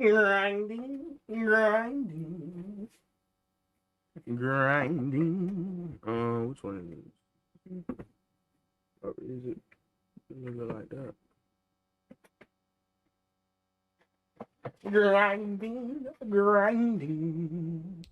Grinding, grinding, grinding. Which one is it? Or is it? Look like that. Grinding, grinding.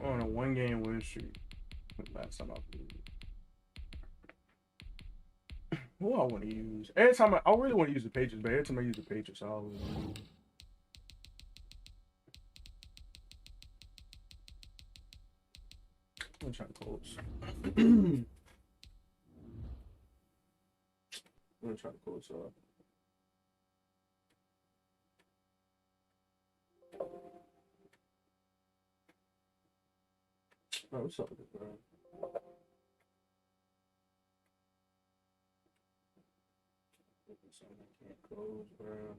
On a 1-game win streak. Last time I played. Who I want to use? Every time I really want to use the Patriots, but every time I use the Patriots, I always lose. I'm gonna try the Colts. I'm gonna try the Colts. Oh, what's up with it, bro? Something can't close, bro.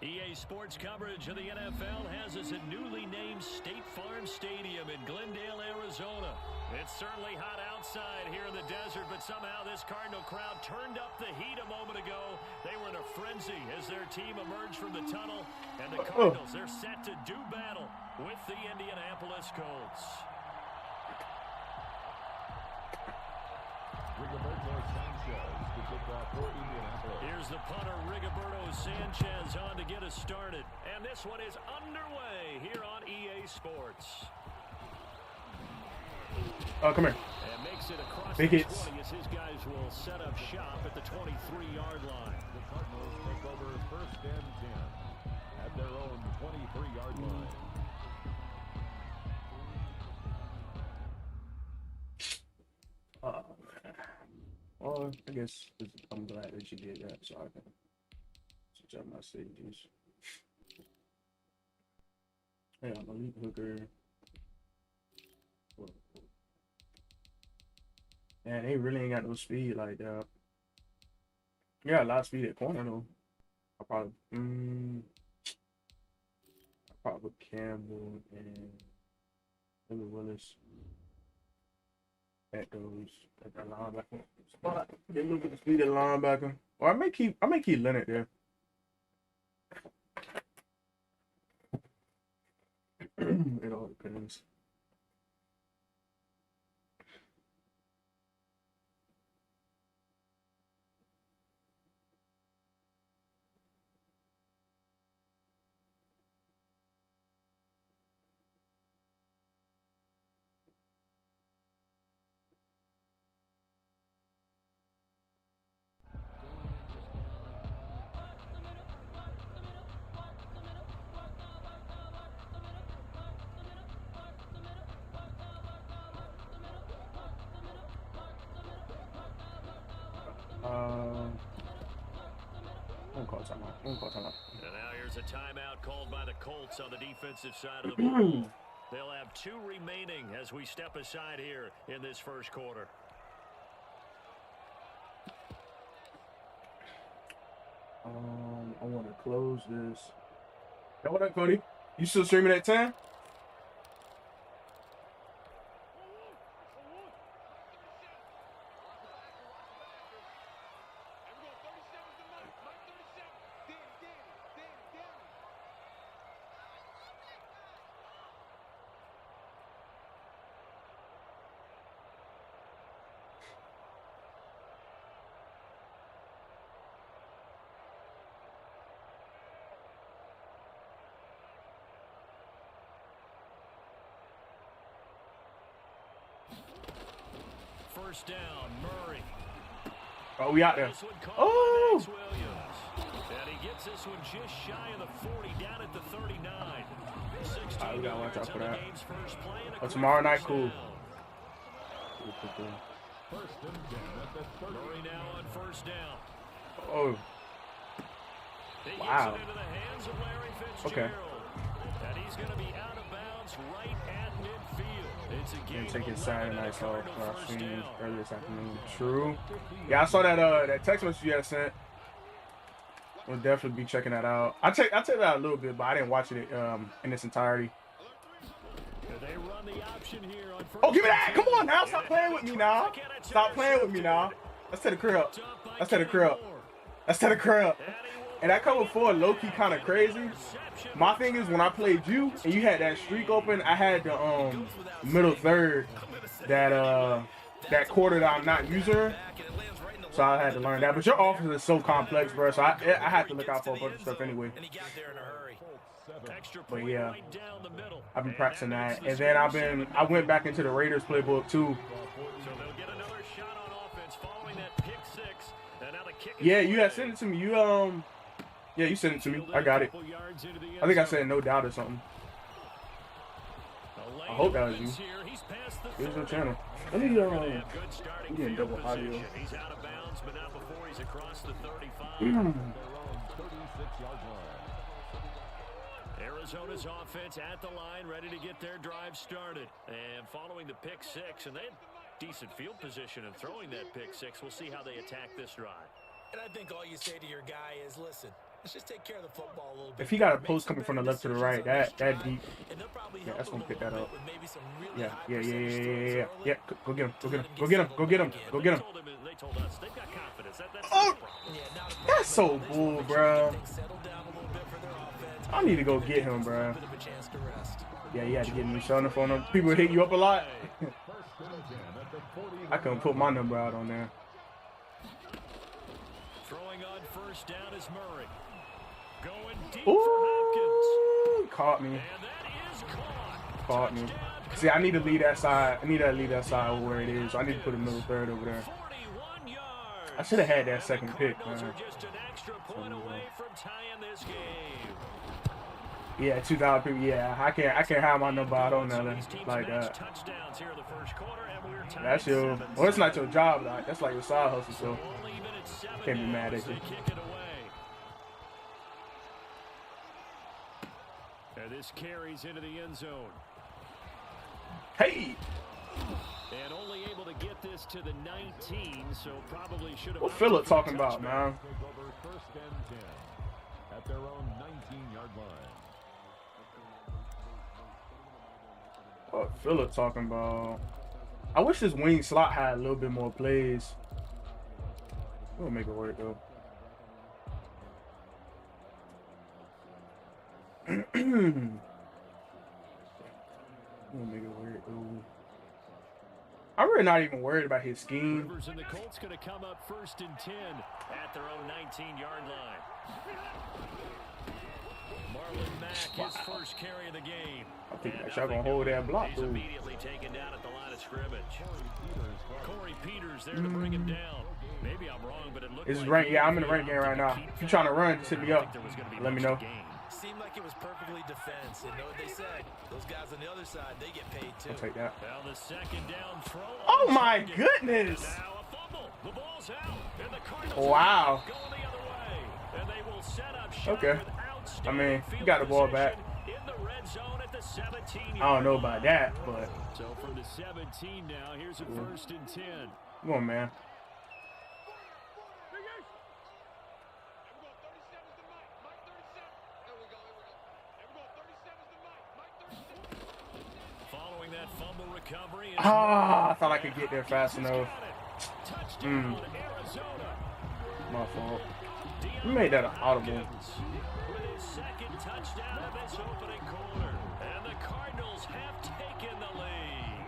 EA Sports coverage of the NFL has us at newly named State Farm Stadium in Glendale, Arizona. It's certainly hot outside here in the desert, but somehow this Cardinal crowd turned up the heat a moment ago. They were in a frenzy as their team emerged from the tunnel, and the Cardinals, they're set to do battle with the Indianapolis Colts. Rigoberto Sanchez to kick off for Indianapolis. Here's the punter, Rigoberto Sanchez, on to get us started. And this one is underway here on EA Sports. Oh, come here. And makes it across Big the hits. 20 as his guys will set up shop at the 23-yard line. The Cardinals take over 1st and 10 at their own 23-yard line. Well, I guess I'm glad that you did that, so I can switch up my safeties. Hey, I'm elite hooker. Man, they really ain't got no speed like that. Yeah, a lot of speed at corner though. I probably put Campbell and Billy Willis at that linebacker spot. Get a little bit of speed at linebacker. Or I may keep Leonard there. It all depends. Don't call timeout. And now here's a timeout called by the Colts on the defensive side of the ball. They'll have 2 remaining as we step aside here in this first quarter. I want to close this. Hey, what up, Cody? You still streaming at 10? First down, Murray. Oh, we out there. Oh! And he gets this one just shy of the 40, down at the 39. We gotta watch out for that. Oh, tomorrow night, cool. First and 10 at the 30. Murray now on first down. Oh. He Wow. gets it into the hands of Larry Fitzgerald. Okay. And he's going to be out of bounds bounced right at midfield. It's a game Didn't take his of Saturday 11 night and a off. Cardinal I first seen down. earlier this afternoon. True. Yeah, I saw that that text message you had sent. We'll definitely be checking that out. I checked that out a little bit, but I didn't watch it in its entirety. They run the option here on Oh, give me that! Come on now! Stop playing with me now! Stop playing with me now! Let's take the crib. Let's take the crib. Let's take the crib. And that cover 4 low-key kind of crazy. My thing is, when I played you and you had that streak open, I had the middle third that quarter that I'm not using. So I had to learn that. But your offense is so complex, bro. So I had to look out for a bunch of stuff anyway. But yeah, I've been practicing that, and then I went back into the Raiders playbook too. So they'll get another shot on offense following that pick six. And now the kick is Yeah, you away. had sent it to me. Yeah, you sent it to me. I got it. I think I said no doubt or something. I hope that was you. Here's your channel. Let me we get double audio. He's out of bounds, but not before he's across the 35. Their own 36-yard line. Arizona's offense at the line, ready to get their drive started. And following the pick six, and they had decent field position in throwing that pick six. We'll see how they attack this drive. And I think all you say to your guy is, listen, let's just take care of the football a little bit. If he got a post coming from the left to the right, that deep. Yeah, that's gonna pick that up. Yeah. Go get him. Go get him. Go get him. Go get him. They told us they've got confidence. That's Oh, that's so bull, bro. I need to go get him, bro. Yeah, you had to get me showing up on him. People hit you up a lot. I couldn't put my number out on there. Throwing on first down is Murray. Going deep Ooh, for Hopkins. caught me. And that is caught. Caught me. See, I need to leave that side. I need to leave that side over where it is. So I need to put a middle third over there. 41 yards. I should have had that second pick, Cardinals man. are just an extra point away from tying this game. Yeah, 2,000 people. Yeah, I can't have my number out on there like that. Touchdowns here in the first quarter, and we're tied That's your. 7-7. Well, it's not your job. Like, that's like your side hustle. So Only even at 7 can't be mad now at as you. they kick it away. And this carries into the end zone. Hey, And only able to get this to the 19, so probably should have. what Phillip talking about, man? Take over first and 10 at their own 19-yard line. What Phillip talking about? I wish this wing slot had a little bit more plays. We'll make it work though. We'll make it work though. I'm really not even worried about his scheme. Rivers and the Colts going to come up first and 10 at their own 19-yard line. Marlon Mack, his first carry of the game. I think that y'all gonna hold that block, He's dude. immediately taken down at the line of scrimmage. Corey Peters there to bring him down. Maybe I'm wrong, but it looked It's like rank. Yeah, I'm in the rank game right now. If you're trying to run, just hit me up. Let me know. Seemed like it was perfectly defense. And know what they said? Those guys on the other side, they get paid too. I'll take that. Well, the second down throw. Oh my goodness! Now a fumble. The ball's out. And the Cardinals Wow. going the other way. And they will set up shop Okay. with I mean, outstanding you field got the ball back. position in the red zone at the 17-yard I don't know line. about that, but So from the 17 now, here's a first and 10. come on, man. Following that fumble recovery. is Ah, I thought I could get there fast enough. Touchdown, Arizona. My fault. You made that an audible. With his second touchdown of this opening quarter. And the Cardinals have taken the lead.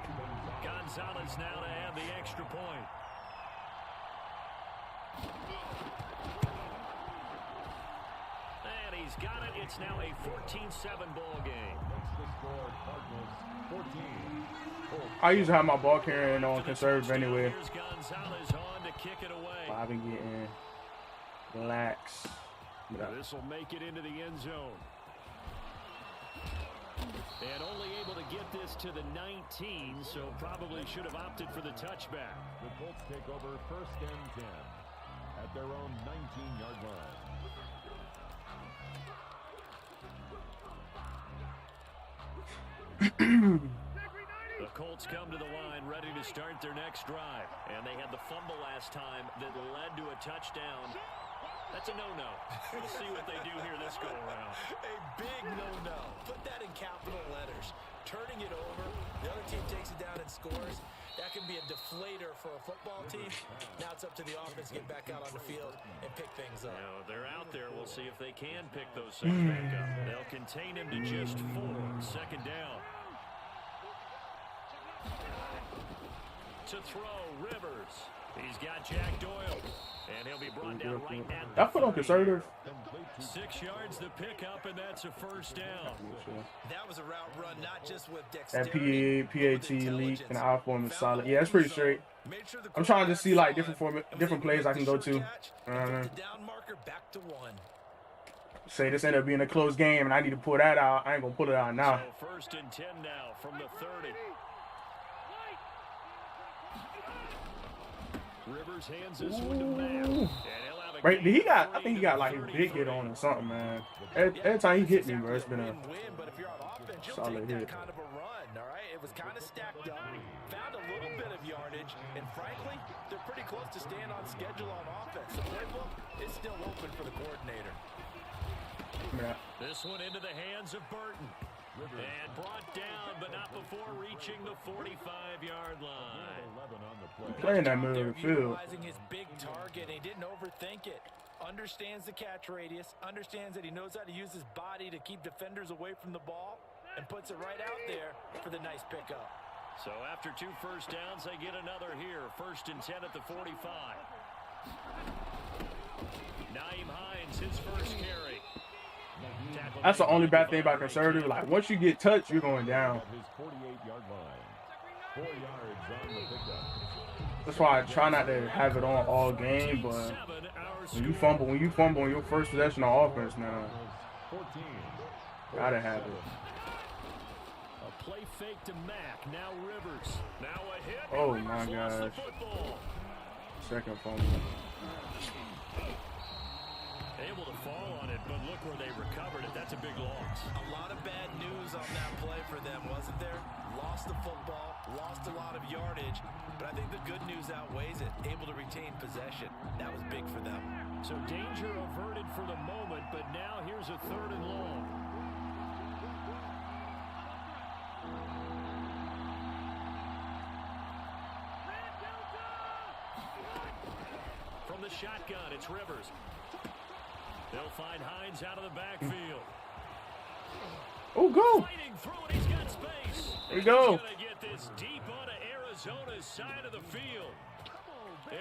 Gonzalez now to add the extra point. And he's got it. It's now a 14-7 ball game. Makes the score Cardinals 14. I usually have my ball carrying on conservative anyway. Here's Gonzalez on to kick it away. I've been getting lax. This will make it into the end zone. And only able to get this to the 19, so probably should have opted for the touchback. The Colts take over first and 10 at their own 19-yard line. The Colts come to the line ready to start their next drive. And they had the fumble last time that led to a touchdown. That's a no-no. We'll see what they do here this go-around. A big no-no. Put that in capital letters. Turning it over, the other team takes it down and scores. That can be a deflator for a football team. Now it's up to the offense to get back out on the field and pick things up. Now, they're out there. We'll see if they can pick those things back up. They'll contain him to just 4. Second down. To throw, Rivers. He's got Jack Doyle. And he'll be brought down right at That foot on conservative. 6 yards the pickup, and that's a first down. That was a route run, not just with That dexterity, PAT leak and the I form is solid. Yeah, it's pretty straight. I'm trying to see like different plays I can go to. down marker back to 1. Say this ended up being a close game, and I need to pull that out. I ain't gonna pull it out now. So first and 10 now from the 30. Rivers hands this one to Matt. Right, he got. I think he got like a big hit on or something, man. Every time he hit me, bro, it's been a solid hit. Kind of a run, all right? It was kind of stacked up, found a little bit of yardage, and frankly, they're pretty close to staying on schedule on offense. The playbook is still open for the coordinator. This one into the hands of Burton. And brought down, but not before reaching the 45-yard line. Playing that middle of the field. Utilizing his big target, and he didn't overthink it. Understands the catch radius, understands that he knows how to use his body to keep defenders away from the ball, and puts it right out there for the nice pickup. So after 2 first downs, they get another here. First and 10 at the 45. Naeem Hines, his first carry. That's the only bad thing about conservative. Like, once you get touched, you're going down. His 48-yard line. 4 yards on the pickup. That's why I try not to have it on all game, but when you fumble on your first possession on offense now, gotta have it. A play fake to Mack. Now Rivers. Now a hit. Oh Rivers my gosh. Second fumble. Able to fall on it, but look where they recovered it. That's a big loss. A lot of bad news on that play for them, wasn't there? Lost the football, lost a lot of yardage, but I think the good news outweighs it. Able to retain possession. That was big for them. So danger averted for the moment, but now here's a 3rd and long. From the shotgun, it's Rivers. They'll find Hines out of the backfield. Oh, go! Fighting through it, he's got space. There we go. He's gonna get this deep onto Arizona's side of the field.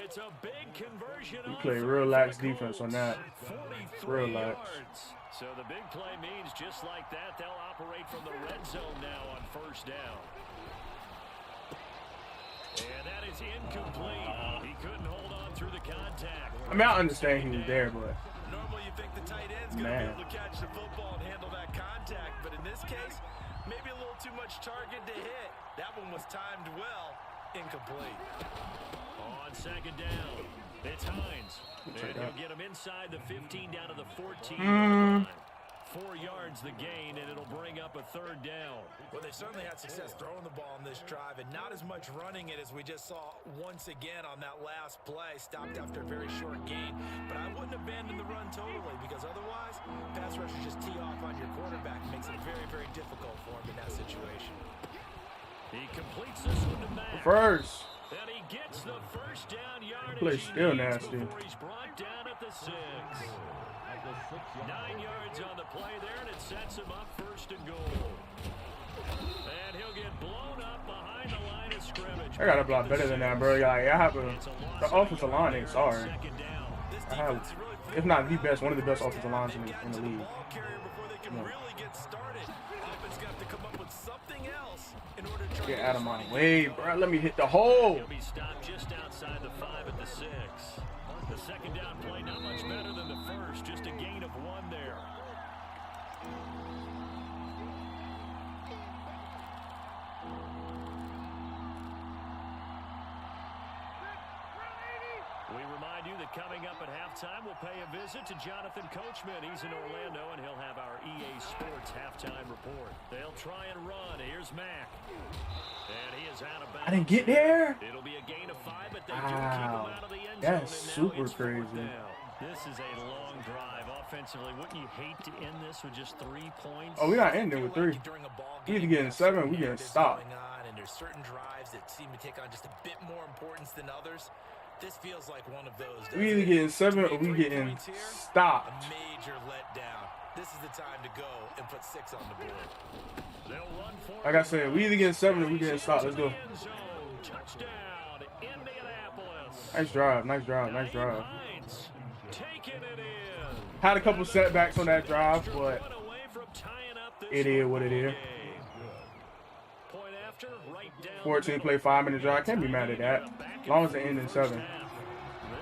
It's a big conversion. You play real lax defense on that. 43 Real lax. yards. So the big play means just like that, they'll operate from the red zone now on first down. And that is incomplete. He couldn't hold on through the contact. I mean, I understand he was there, but Normally you think the tight end's going to be able to catch the football and handle that contact, but in this case, maybe a little too much target to hit. That one was timed well, incomplete. On second down, it's Hines. And he'll get him inside the 15 down to the 14 line. 4 yards the gain, and it'll bring up a 3rd down. Well, they certainly had success throwing the ball on this drive, and not as much running it as we just saw once again on that last play. Stopped after a very short gain, but I wouldn't abandon the run totally, because otherwise, pass rushers just tee off on your quarterback. Makes it very, very difficult for him in that situation. He completes this one to Matt. first. And he gets the first down yardage. Play still nasty. Before he's brought down at the 6. 9 yards on the play there, and it sets him up 1st and goal. And he'll get blown up behind the line of scrimmage. I got a block better than that, bro. Like, I have the offensive line ain't sorry. I have, if not the best, one of the best offensive lines in the league. Get out of my way, bro. Let me hit the hole. He'll be stopped just outside the 5 at the 6. The second down play not much better than the first, just a gain of 1 there. We remind remind you that coming up at halftime, we'll pay a visit to Jonathan Coachman. He's in Orlando, and he'll have our EA Sports halftime report. They'll try and run. Here's Mack. And he is out of bounds. I didn't get there. It'll be a gain of 5, but they do keep him out of the end zone. That's and now super it's 4th crazy. down. This is a long drive offensively. Wouldn't you hate to end this with just 3 points? Oh, we're not ending with 3. We either getting 7, we getting stopped. And there's certain drives that seem to take on just a bit more importance than others. This feels like one of those. We either getting 7 or we getting stopped. A major letdown. This is the time to go and put 6 on the board. They'll run for Like I said, we either getting 7 or we getting stopped. Let's go. Touchdown, Indianapolis. Nice drive, nice drive, nice drive. Taking it in. Had a couple setbacks on that drive, but it is what it is. 14 play 5-minute drive. Can't be mad at that. As long as it ends in 7.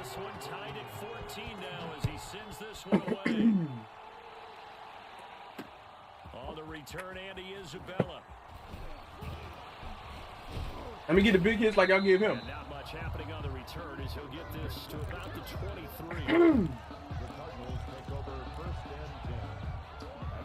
This one tied at 14 now as he sends this one away. On the return, Andy Isabella. Let me get the big hits like y'all give him. And not much happening on the return as he'll get this to about the 23.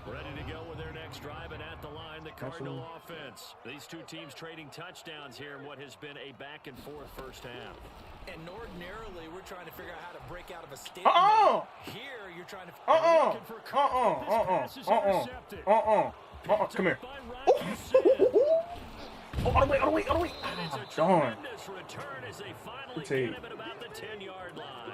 Ready to go with their next drive, and at the line, the Cardinal offense. These two teams trading touchdowns here in what has been a back-and-forth first half. And ordinarily, we're trying to figure out how to break out of a stalemate. Here, you're trying to... Come here. All the way. Darn. Return as they finally get him at about the 10-yard line.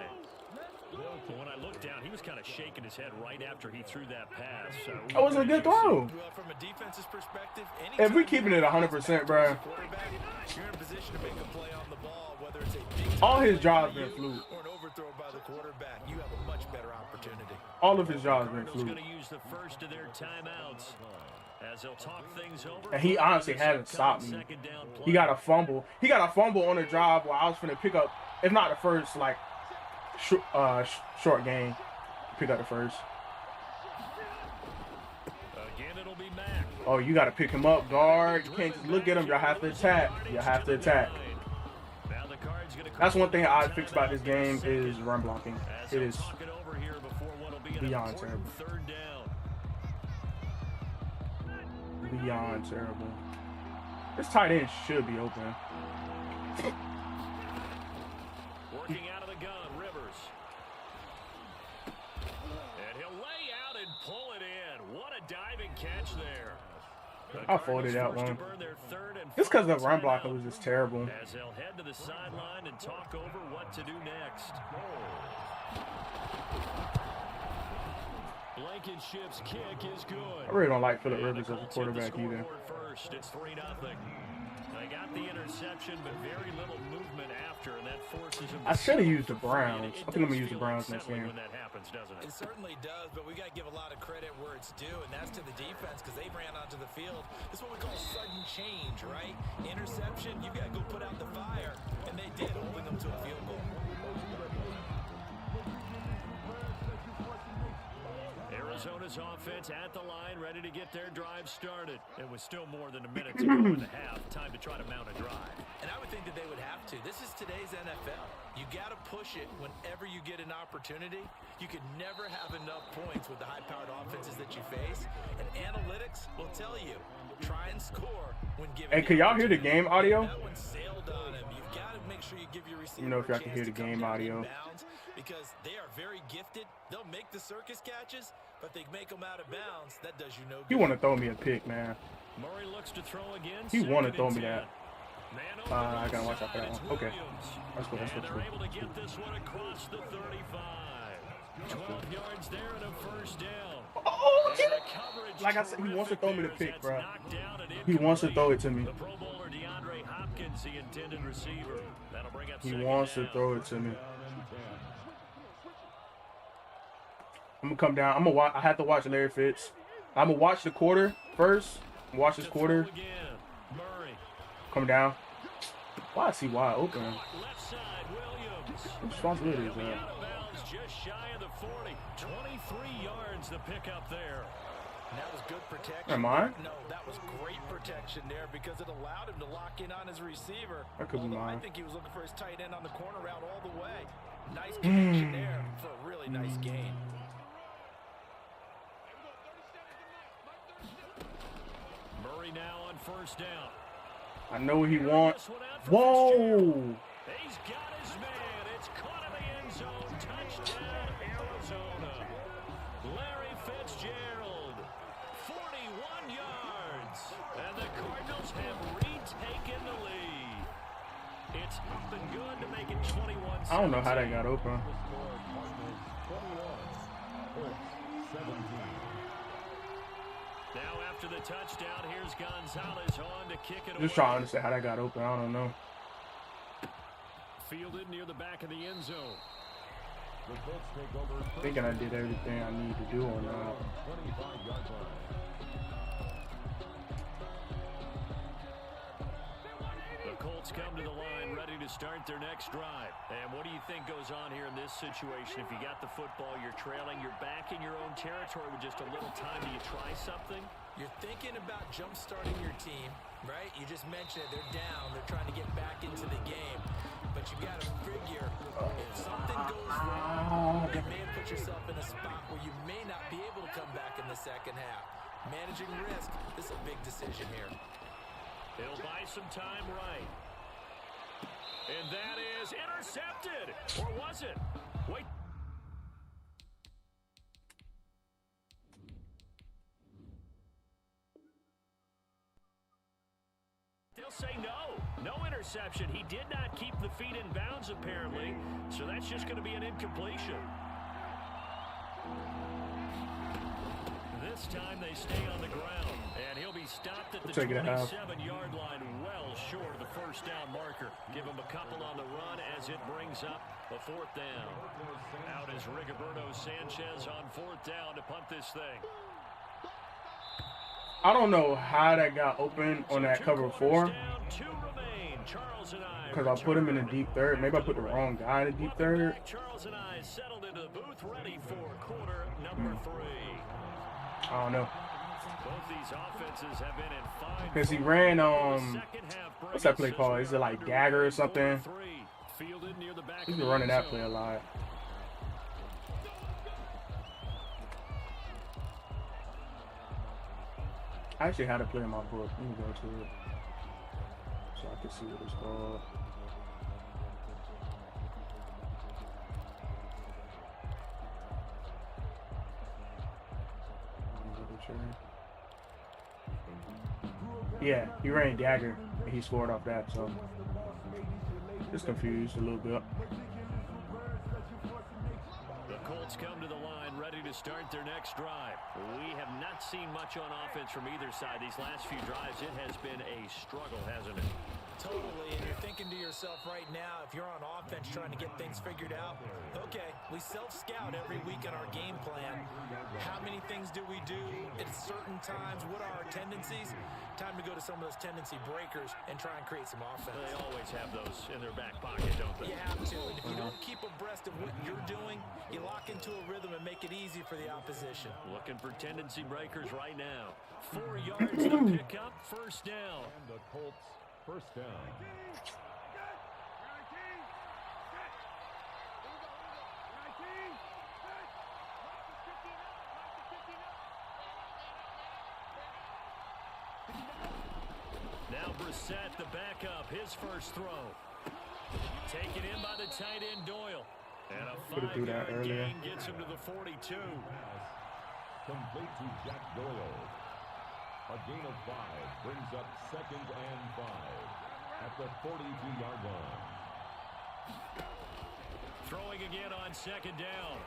When I looked down, he was kind of shaking his head right after he threw that pass. So that wasn't a good throw. From a defense's perspective, if we keeping it 100%, bro. You're in a position to make a play on the ball, whether it's a big all his jobs been fluke. Or an overthrow by the quarterback. You have a much better opportunity. All of his jobs been fluke. Going to use the first of their timeouts. As they'll talk things over. And he honestly hasn't stopped me. He got a fumble. He got a fumble on the drive where I was finna pick up, if not the first, like, short game. Pick up the first. Again, it'll be Mack. Oh, you got to pick him up, guard. You can't just look at him. You have to attack. You have to attack. That's one thing I fixed about this game is run blocking. It is beyond terrible. Beyond terrible. This tight end should be open. Working out of the gun, Rivers. And he'll lay out and pull it in. What a diving catch there. I folded that one. Just because the run blocker was just terrible. As they'll head to the sideline and talk over what to do next. Blankenship's kick is good. I really don't like Phillip Rivers as a quarterback either. First, it's 3-0. They got the interception, but very little movement after, and that forces them. I should have used the Browns. I think I'm gonna use the Browns next game. When that happens, doesn't it? It certainly does, but we got to give a lot of credit where it's due, and that's to the defense because they ran onto the field. This is what we call sudden change, right? Interception, you got to go put out the fire, and they did, holding them to a field goal. Arizona's offense at the line, ready to get their drive started. It was still more than a minute to go in the half. Time to try to mount a drive. And I would think that they would have to. This is today's NFL. You got to push it whenever you get an opportunity. You can never have enough points with the high-powered offenses that you face. And analytics will tell you, try and score when given. Hey, can y'all hear the game audio? That one sailed on him. You've got to make sure you give your receiver. You know if y'all can hear the game audio. Because they are very gifted. They'll make the circus catches, but they make them out of bounds. That does you no good. He want to throw me a pick, man. Murray looks to throw again. He want to throw me that. I gotta watch out for that one. Okay. That's good. And they're able to get this one across the 35. 12 yards there and a first down. Oh, like I said, he wants to throw me the pick, bro. He wants to throw it to me. The Pro Bowler DeAndre Hopkins, the intended receiver. That'll bring up he wants to throw it to me. I'm gonna come down. I'm gonna watch. I have to watch Larry Fitz. I'm gonna watch the quarter first. Watch this quarter. Come down. Why is he wide open? What responsibility is that? Just shy of the 40. 23 yards the pickup there. And that was good protection. Am I? No, that was great protection there because it allowed him to lock in on his receiver. That could be mine. I think he was looking for his tight end on the corner route all the way. Nice connection there for a really nice gain. Murray now on first down. I know what he wants. Whoa! He's got his man. It's caught in the end zone. Touchdown, Arizona. Larry Fitzgerald, 41 yards. And the Cardinals have retaken the lead. It's up and good to make it 21-17. I don't know how they got open. Now after the touchdown, here's Gonzalez on to kick it away. Just trying to understand how that got open. I don't know. Fielded near the back of the end zone. Thinking I did everything I need to do on that. The Colts come to the line ready to start their next drive. And what do you think goes on here in this situation? If you got the football, you're trailing, you're back in your own territory with just a little time. Do you try something? You're thinking about jump-starting your team, right? You just mentioned it. They're down. They're trying to get back into the game. But you got to figure if something goes wrong, you may have put yourself in a spot where you may not be able to come back in the second half. Managing risk, this is a big decision here. He'll buy some time right. And that is intercepted. Or was it? Wait. They'll say no. No interception. He did not keep the feet in bounds, apparently. So that's just going to be an incompletion. This time they stay on the ground. And he'll be stopped at the 27-yard line, well short of the first down marker. Give him a couple on the run as it brings up a fourth down. Out is Rigoberto Sanchez on fourth down to punt this thing. I don't know how that got open on that cover 4. Because I put him in the deep third. Maybe I put the wrong guy in the deep third. Charles and I settled into the booth ready for quarter number 3. I don't know. Both these offenses have been in fine. Because he ran, what's that play called? Is it like dagger or something? He's been running that play a lot. I actually had to play in my book. Let me go to it so I can see what it's called. Yeah, he ran dagger and he scored off that, so just confused a little bit. The Colts come to the line ready to start their next drive. We have not seen much on offense from either side. These last few drives, it has been a struggle, hasn't it? Totally, and you're thinking to yourself right now, if you're on offense trying to get things figured out, okay, we self-scout every week on our game plan. How many things do we do at certain times? What are our tendencies? Time to go to some of those tendency breakers and try and create some offense. They always have those in their back pocket, don't they? You have to, and if you don't keep abreast of what you're doing, you lock into a rhythm and make it easy for the opposition. Looking for tendency breakers right now. 4 yards to pick up, first down. And the Colts, first down. Now Brissett, the backup, his first throw. Taken in by the tight end Doyle. And a 5-yard gain gets him to the 42. Complete to Jack Doyle. A gain of 5 brings up 2nd and 5 at the 42-yard line. Throwing again on 2nd down.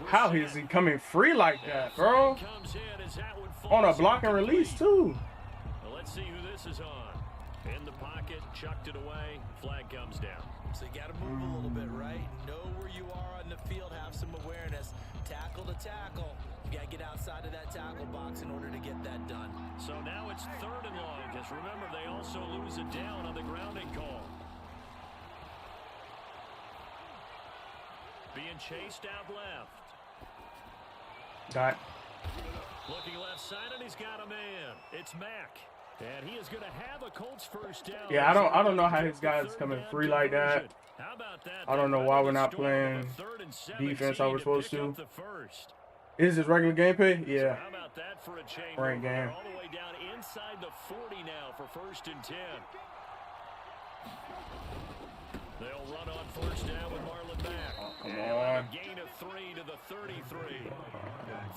How is he coming free like that, bro? On a block and release, too. Well, let's see who this is on. In the pocket, chucked it away, flag comes down. So you got to move a little bit, right? Know where you are on the field, have some awareness. Tackle to tackle. You got to get outside of that tackle box in order to get that done. So now it's 3rd and long, because remember, they also lose it down on the grounding call. Being chased out left. Got. Looking left side, and he's got a man. It's Mack. And he is going to have a Colts first down. Yeah, I don't know how his guys coming free like that. How about that? I don't know why we're not playing defense how we're supposed to. Is this regular gameplay? Yeah. How about that for a change? Ranked game. All the way down inside the 40 now for 1st and 10. They'll run on 1st down with Marlon back. Oh, come and on. A gain of 3 to the 33.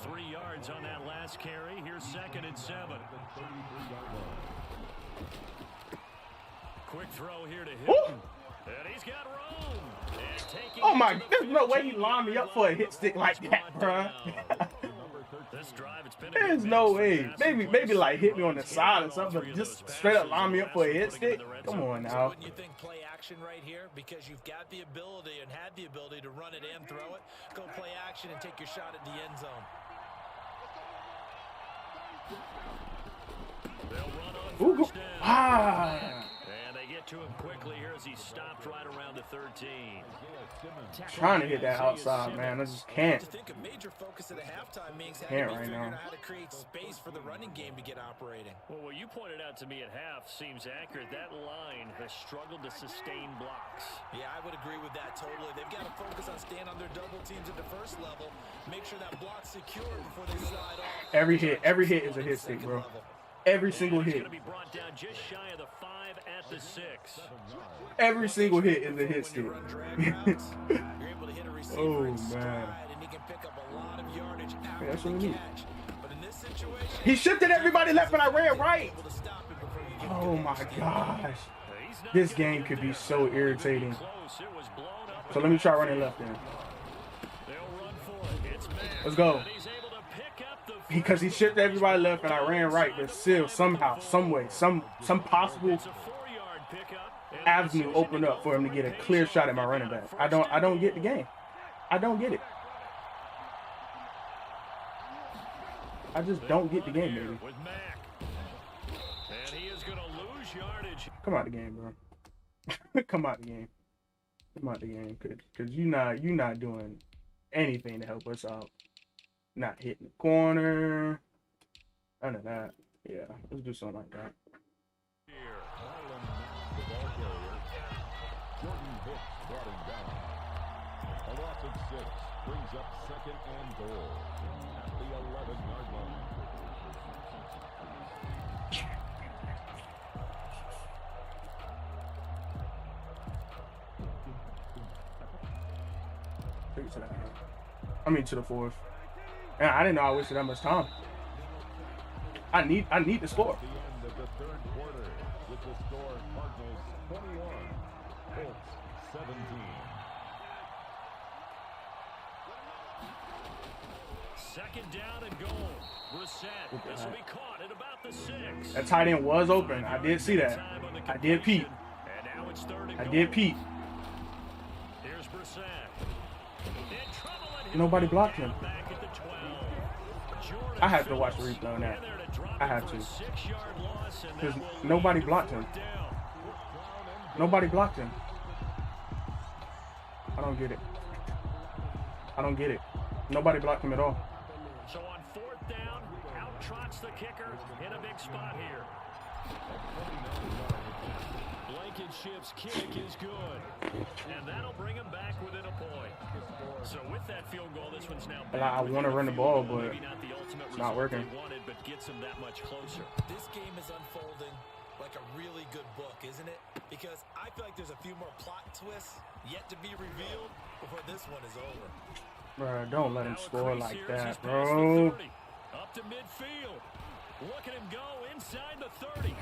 3 yards on that last carry. Here's 2nd and 7. Quick throw here to Hilton. And he's got room. And taking Oh my, there's no way he lined me up for a hit stick like that, bro. This drive, it's been There's no way. Maybe like hit me on the side or something, but just straight up line me up for a hit stick? Come on now. Wouldn't you think play action right here? Because you've got the ability and had the ability to run it and throw it. Go play action and take your shot at the end zone. They'll run on 1st down. And they get to him quickly here as he stopped right around the 13. Trying to hit that outside, man. I just can't. I think a major focus at the halftime means Can't having to right figure now. out how to create space for the running game to get operating. Well, what you pointed out to me at half seems accurate. That line has struggled to sustain blocks. Yeah, I would agree with that totally. They've got to focus on staying on their double teams at the first level. Make sure that block's secure before they slide off. Every hit is a hit stick, bro. Every single hit. Going to be brought down just shy of the 5 at the 6. Every single hit is a hit stick. Oh, man. Yeah, that's what we need. He shifted everybody left and I ran right. Oh, my gosh. This game could be so irritating. So let me try running left then. Let's go. Because he shifted everybody left and I ran right, but still somehow, some way, some possible avenue opened up for him to get a clear shot at my running back. I don't get the game. I don't get it. I just don't get the game, baby. Come out the game, bro. Come out the game. Come out the game, cause you not doing anything to help us out. Not hitting the corner. None of that. Yeah, let's do something like that. Jordan Hicks brought him down. A loss of 6 brings up 2nd and goal at the 11-yard line. Take it to the half. I mean to the 4th. And I didn't know I wasted that much time. I need the score. At the end of the 3rd quarter, with the score Cardinals 21, Colts 17. Second down and goal. Brissett. This will be caught at about the 6. That tight end was open. I did see that. I did peep. And now it's 3rd and I goal. did peep. Here's Brissett. Nobody blocked him. I have to watch the replay on that. I have to. Because nobody blocked him. Nobody blocked him. I don't get it. I don't get it. Nobody blocked him at all. So on 4th down, out trots the kicker in a big spot here. Blankenship's kick is good. And that'll bring him back within a point. So with that field goal, this one's now back. I want to run the ball, but maybe not the ultimate it's not working. they wanted, but gets them that much closer. This game is unfolding like a really good book, isn't it? Because I feel like there's a few more plot twists yet to be revealed before this one is over. Bro, don't let him score like that, He's bro. past the 30, up to midfield. Look at him go inside the 30.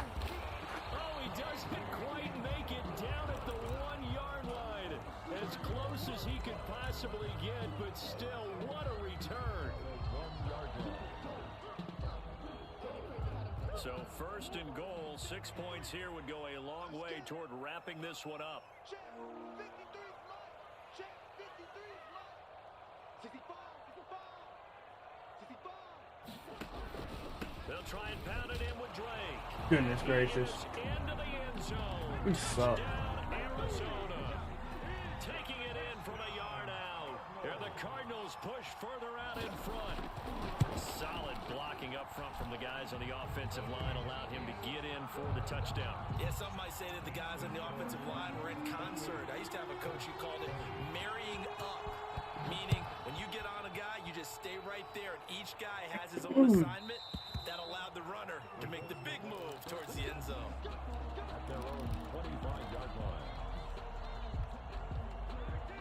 Oh, he doesn't quite make it down at the 1-yard line. As close as he could possibly get, but still, what a return. So 1st and goal, 6 points here would go a long way toward wrapping this one up. They'll try and pound it in with Drake. Goodness gracious. Into the end zone. We suck. Down Arizona. Taking it in from a yard out. Here the Cardinals push further out in front. Solid blocking up front from the guys on the offensive line allowed him to get in for the touchdown. Yeah, some might say that the guys on the offensive line were in concert. I used to have a coach who called it marrying up, meaning when you get on a guy, you just stay right there, and each guy has his own assignment. That allowed the runner to make the big move towards the end zone. At their own 25-yard line.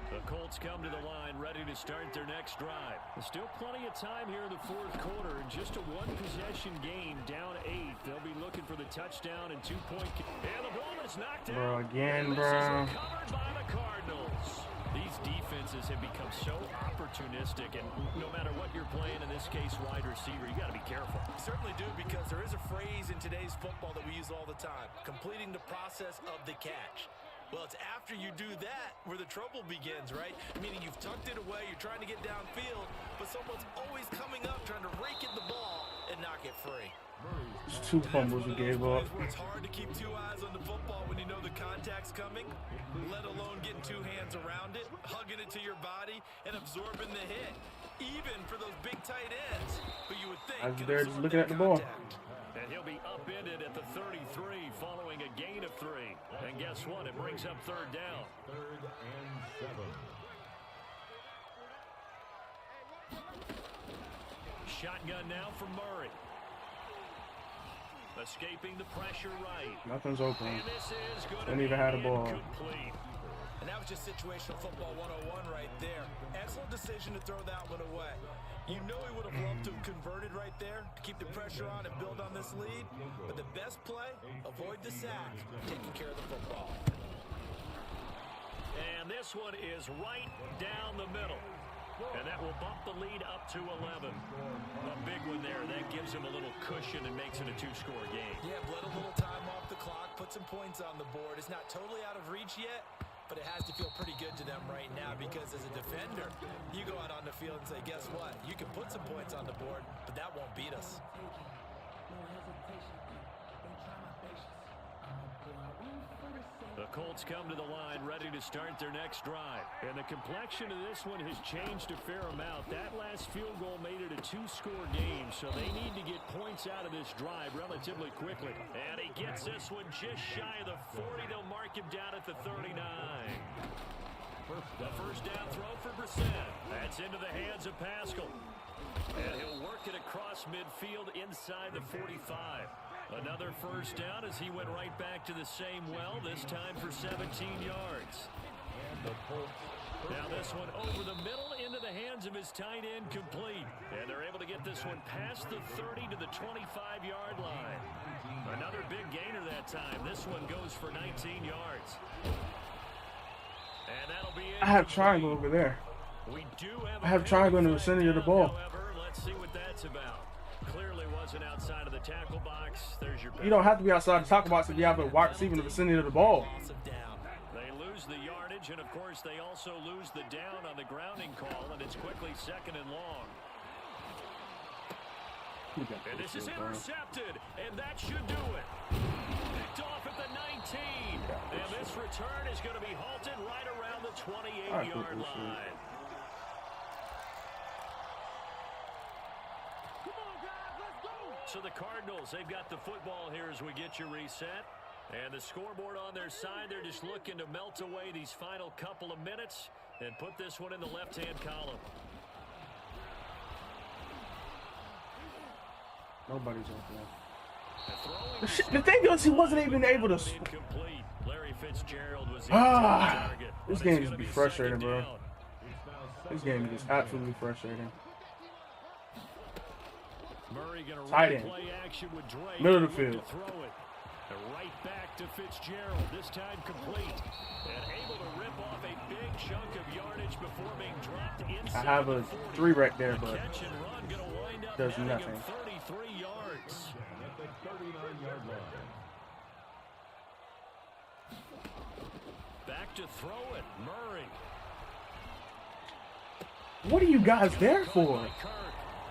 The Colts come to the line ready to start their next drive. There's still plenty of time here in the fourth quarter. Just a one-possession game, down 8. They'll be looking for the touchdown and 2-point. And the ball is knocked out. Bro, again, This bro. is recovered by the Cardinals. These defenses have become so opportunistic, and no matter what you're playing, in this case, wide receiver, you got to be careful. We certainly do, because there is a phrase in today's football that we use all the time: completing the process of the catch. Well, it's after you do that where the trouble begins, right? Meaning you've tucked it away, you're trying to get downfield, but someone's always coming up trying to rake in the ball and knock it free. It's 2 fumbles we gave up. It's hard to keep 2 eyes on the football when you know the contact's coming, let alone getting 2 hands around it, hugging it to your body, and absorbing the hit, even for those big tight ends. But you would think I was there just looking at the ball. And he'll be upended at the 33 following a gain of 3. And guess what? It brings up third down. 3rd and 7. Shotgun now for Murray. Escaping the pressure right. Nothing's open. And this is good. Don't even have the ball. Incomplete. And that was just situational football 101 right there. Excellent decision to throw that one away. You know he would have loved to have converted right there to keep the pressure on and build on this lead. But the best play, avoid the sack, taking care of the football. And this one is right down the middle. And that will bump the lead up to 11. A big one there. That gives him a little cushion and makes it a 2-score game. Yeah, let a little time off the clock, put some points on the board. It's not totally out of reach yet, but it has to feel pretty good to them right now, because as a defender, you go out on the field and say, guess what? You can put some points on the board, but that won't beat us. The Colts come to the line ready to start their next drive. And the complexion of this one has changed a fair amount. That last field goal made it a 2-score game, so they need to get points out of this drive relatively quickly. And he gets this one just shy of the 40. They'll mark him down at the 39. The first down throw for Brissett. That's into the hands of Pascal. And he'll work it across midfield inside the 45. Another first down as he went right back to the same well, this time for 17 yards. Now this one over the middle into the hands of his tight end, complete. And they're able to get this one past the 30 to the 25-yard line. Another big gainer that time. This one goes for 19 yards. And that'll be it. I have triangle over there. We do have I have triangle in the vicinity of the ball. However, let's see what that's about. Clearly wasn't outside of the tackle box. There's your You don't have to be outside the tackle box if you have a wide receiver in the vicinity of the ball. They lose the yardage, and of course they also lose the down on the grounding call, and it's quickly 2nd and long. And this is intercepted, and that should do it. Picked off at the 19. And this return is going to be halted right around the 28-yard line. So the Cardinals, they've got the football here as we get you reset. And the scoreboard on their side, they're just looking to melt away these final couple of minutes and put this one in the left-hand column. Nobody's open. The thing is, he wasn't even able to. Larry Fitzgerald was This game just be frustrating, bro. This game is just absolutely frustrating. Tight end. Middle of the field. Right back to Fitzgerald, this time complete. And able to rip off a big chunk of yardage before being dropped inside. I have a 3 right there, but catch and run gonna wind up does nothing. 33 yards. At the 39-yard line. Back to throw it, Murray. What are you guys there for?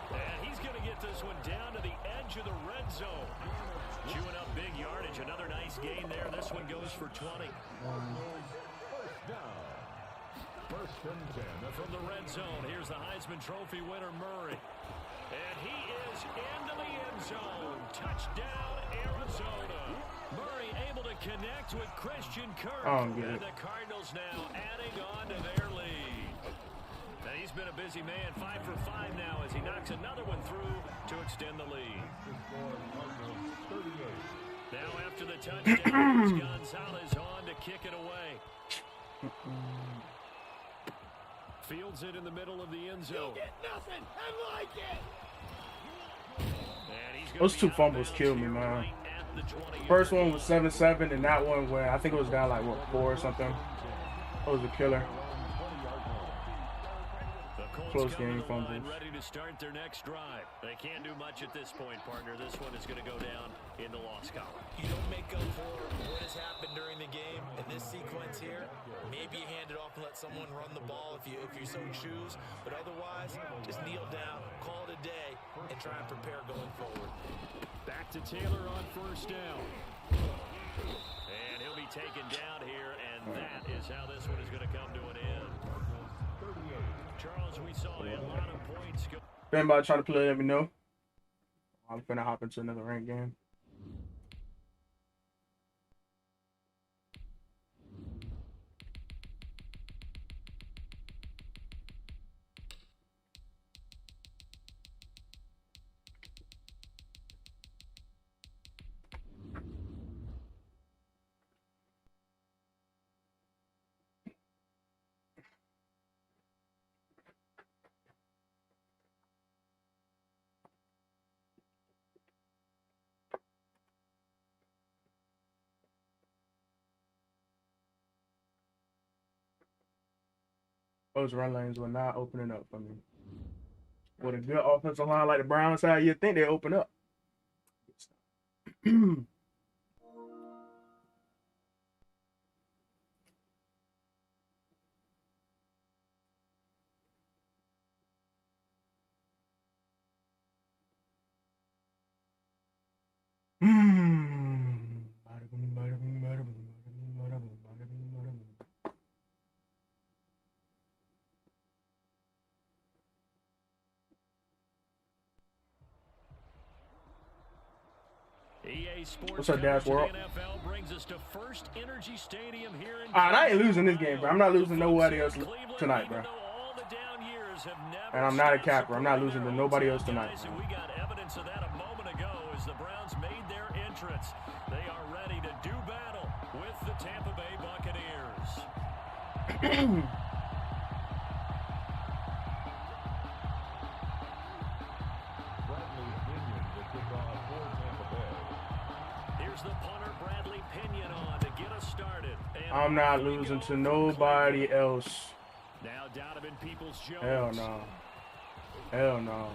And he's going to get this one down to the edge of the red zone. Chewing up big yardage. Another nice gain there. This one goes for 20. First down. 1st and 10. From the red zone, here's the Heisman Trophy winner, Murray. And he is into the end zone. Touchdown, Arizona. Murray able to connect with Christian Kirk. And the Cardinals now adding on to their lead. Now he's been a busy man, 5 for 5 now as he knocks another one through to extend the lead. Now after the touchdown, Gonzalez on to kick it away. Fields it in the middle of the end zone. You get nothing. I like it. Those two fumbles killed me, man. First one was 7-7, and that one where I think it was down like, what, 4 or something. That was a killer. Close game fumbles. Ready to start their next drive. They can't do much at this point, partner. This one is going to go down in the loss column. You don't make up for what has happened during the game in this sequence here. Maybe you hand it off and let someone run the ball if you so choose. But otherwise, just kneel down, call it a day, and try and prepare going forward. Back to Taylor on first down. And he'll be taken down here, and that is how this one is going to come to an end. Charles, we saw a lot of points go. If anybody trying to play, let me know. I'm finna hop into another ranked game. Those run lanes were not opening up for me. With a good offensive line like the Browns side, you'd think they open up. What's up, Dash World? I ain't losing this game, bro. I'm not losing nobody else tonight, bro. And I'm not a capper. I'm not losing to nobody else tonight. We got evidence of that a moment ago as the Browns made their entrance. They are ready to do battle with the Tampa Bay Buccaneers. The punter Bradley Pinion on to get us started. I'm not losing to nobody else. Now Donovan Peoples-Jones. Hell no. Hell no.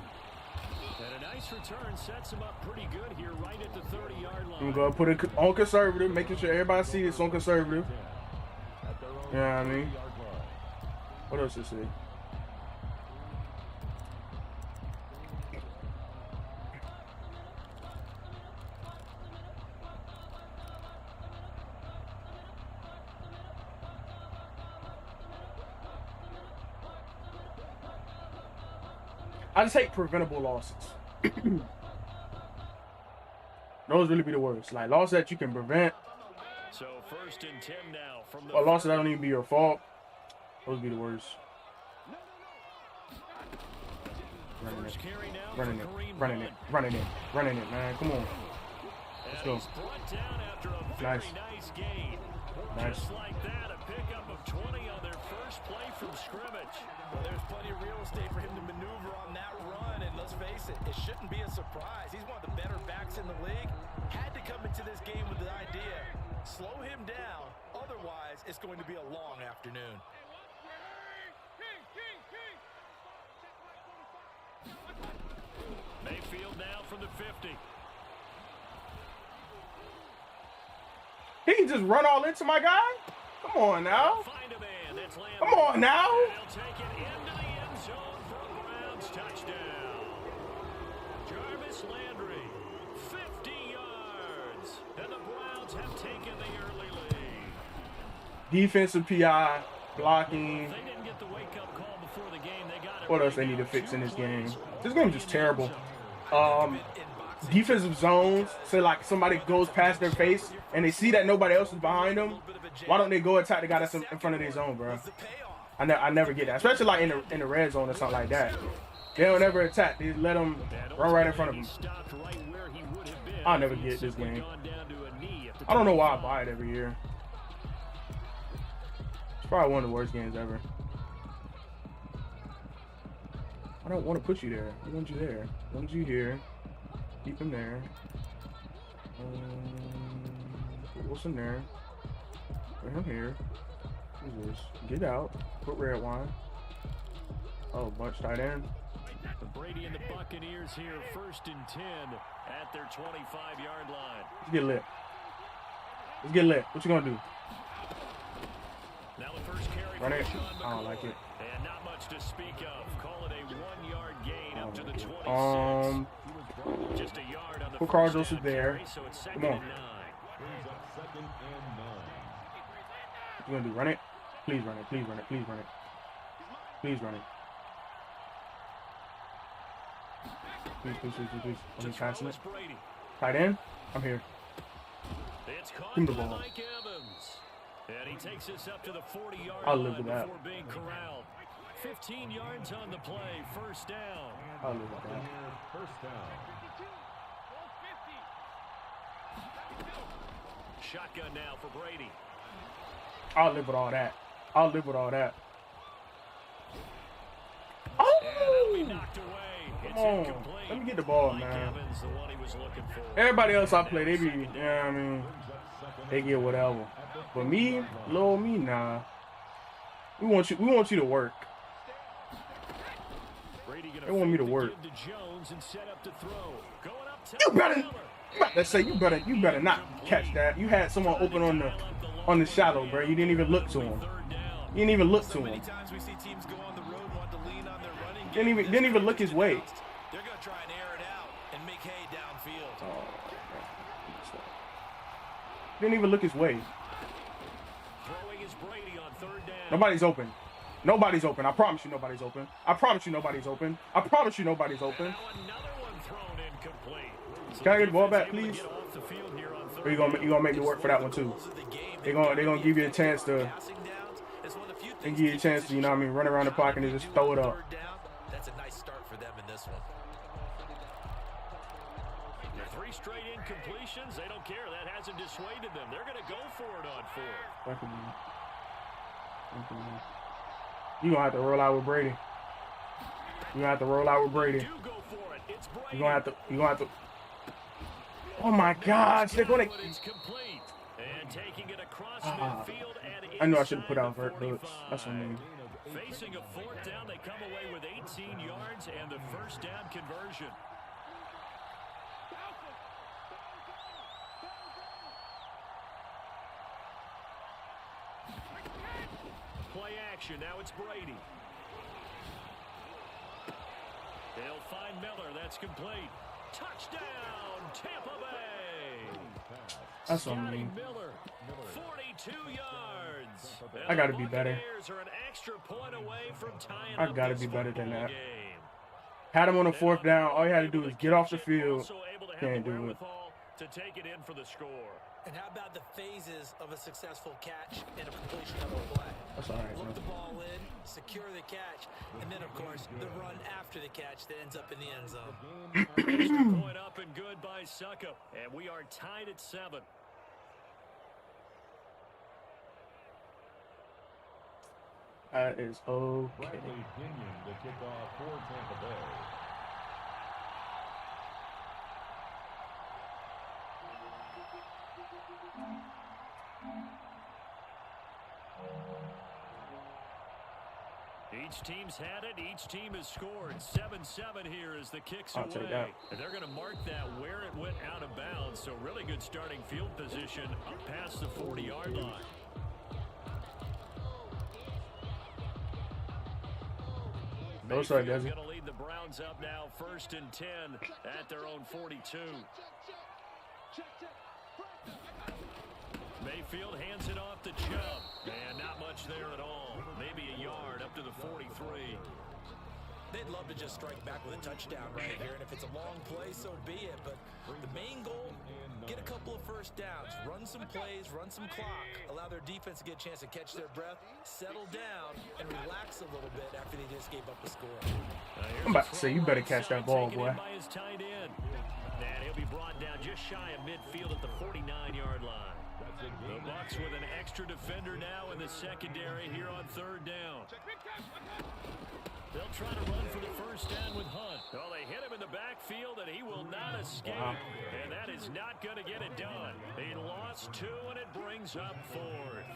And a nice return sets him up pretty good here right at the 30-yard line. I'm going to put it on conservative, making sure everybody sees it's on conservative. You know what I mean? What else is it? I just hate preventable losses. Those really be the worst. Like losses that you can prevent. So 1st and 10 now from the or losses that don't even be your fault. Those be the worst. Running it, man. Come on. Let's go. Nice. Nice. Just like that, a pickup of 20 on their first play from scrimmage. Well, there's plenty of real estate for him to maneuver on that run, and let's face it, it shouldn't be a surprise. He's one of the better backs in the league. Had to come into this game with the idea, slow him down, otherwise it's going to be a long afternoon. Mayfield now from the 50. He can just run all into my guy? Come on now. Come on now. They'll take it into the end zone for a Browns touchdown. Jarvis Landry, 50 yards. And the Browns have taken the early lead. Defensive PI blocking. They didn't get the wake-up call before the game. They got it What right else they need to now. fix in this 2 game? plays This game's just terrible. Defensive zones. Say like somebody goes past their face and they see that nobody else is behind them. Why don't they go attack the guy that's in front of their zone, bro? I never get that, especially like in the red zone or something like that. They don't ever attack. They let them run right in front of them. I'll never get this game. I don't know why I buy it every year. It's probably one of the worst games ever. I don't want to put you there. I want you there. I want you here. Keep him there. Put Wilson there. Put him here. Who's this? Get out. Put red wine. Oh, bunch tight end. Brady and the Buccaneers here, 1st and 10 at their 25-yard line. Let's get lit. Let's get lit. What you gonna do? Now the first carry Run it. for Sean I don't like it. And not much to speak of. Call it a 1-yard gain up to the 26. Just a yard on the Put Carl Joseph down there. carry, so it's 2nd Come on. and 9. Brings up 2nd and 9. What you gonna do? Run it? Please run it. Please run it. Please run it. Please run it. Please. Let me pass it. Tight end. I'm here. It's caught Give me the by ball. Mike Evans. And he takes us up to the 40-yard I'll line live with that. before being corralled. 15 yards on the play, 1st down. I'll live with that. Buccaneers first down. Shotgun now for Brady. I'll live with all that. I'll live with all that. And that'll be Oh! knocked away. It's Come on. incomplete. Let me get the ball, Mike man. Evans, the one he was looking for. Everybody else I play, they be, you know what I mean? They get whatever. But me, little me, nah. We want you to work. Brady They want me to gonna work. give to Jones and set up to throw. Going up top, You better, Miller. let's say you better not catch that. You had someone open on the shallow, bro. You didn't even look to him. You didn't even look to him. Times we see teams go on the road and want to lean on their running game. Didn't even look his way. They're going to try and air it out and make hay downfield. Didn't even look his way. Throwing is Brady on 3rd down. Nobody's open. Nobody's open. I promise you nobody's open. I promise you nobody's open. I promise you nobody's open. Now another one thrown incomplete. So Can I get the ball back, able to please? get off the field here on Or you gonna make me work for that one too? They're gonna give you a chance to give you a chance to, you know what I mean, run around the pocket and just throw it up. That's a nice start for them in this one. The 3 straight incompletions, they don't care. That hasn't dissuaded them. They're going to go for it on 4th. You gonna have to roll out with Brady. You gonna have to roll out with Brady. Do go for it. It's Brady. You gonna have to. Oh my gosh, they're gonna. It's complete. And taking it across midfield and I knew I should have put out inside vert the hooks. That's what I mean. 45. Facing a 4th down, they come away with 18 yards and the 1st down conversion. Play action. Now it's Brady. They'll find Miller. That's complete. Touchdown, Tampa Bay. That's what I mean. Miller, 42 yards. I gotta be better. Buccaneers are an extra point away from tying I up gotta this be better than football that. game. Had him on the 4th down. All you had to do was get off the field. Also able to have Can't the do it. wherewithal to take it in for the score. And how about the phases of a successful catch and a completion of a play? That's all right, Look man. the ball in, secure the catch, and then, of course, the run after the catch that ends up in the end zone. Extra point up and good by Suckup. And we are tied at 7. That is okay. Bradley Pinion to kick off for Tampa Bay. Each team's had it. Each team has scored. 7-7 here as the kicks I'll away. take that. And they're going to mark that where it went out of bounds. So really good starting field position up past the 40-yard line. Those are Mayfield's Desi. going to lead the Browns up now, 1st and 10 at their own 42. Mayfield hands it off to Chubb. And not much there at all. Maybe a yard up to the 43. They'd love to just strike back with a touchdown right here, and if it's a long play, so be it. But the main goal, get a couple of first downs, run some plays, run some clock, allow their defense to get a chance to catch their breath, settle down, and relax a little bit after they just gave up a score. I'm about to say, you better catch that ball, boy. And he'll be brought down just shy of midfield at the 49-yard line. The Bucs with an extra defender now in the secondary here on third down. They'll try to run for the first down with Hunt. Oh, they hit him in the backfield, and he will not escape. Wow. And that is not going to get it done. He lost 2, and it brings up 4th.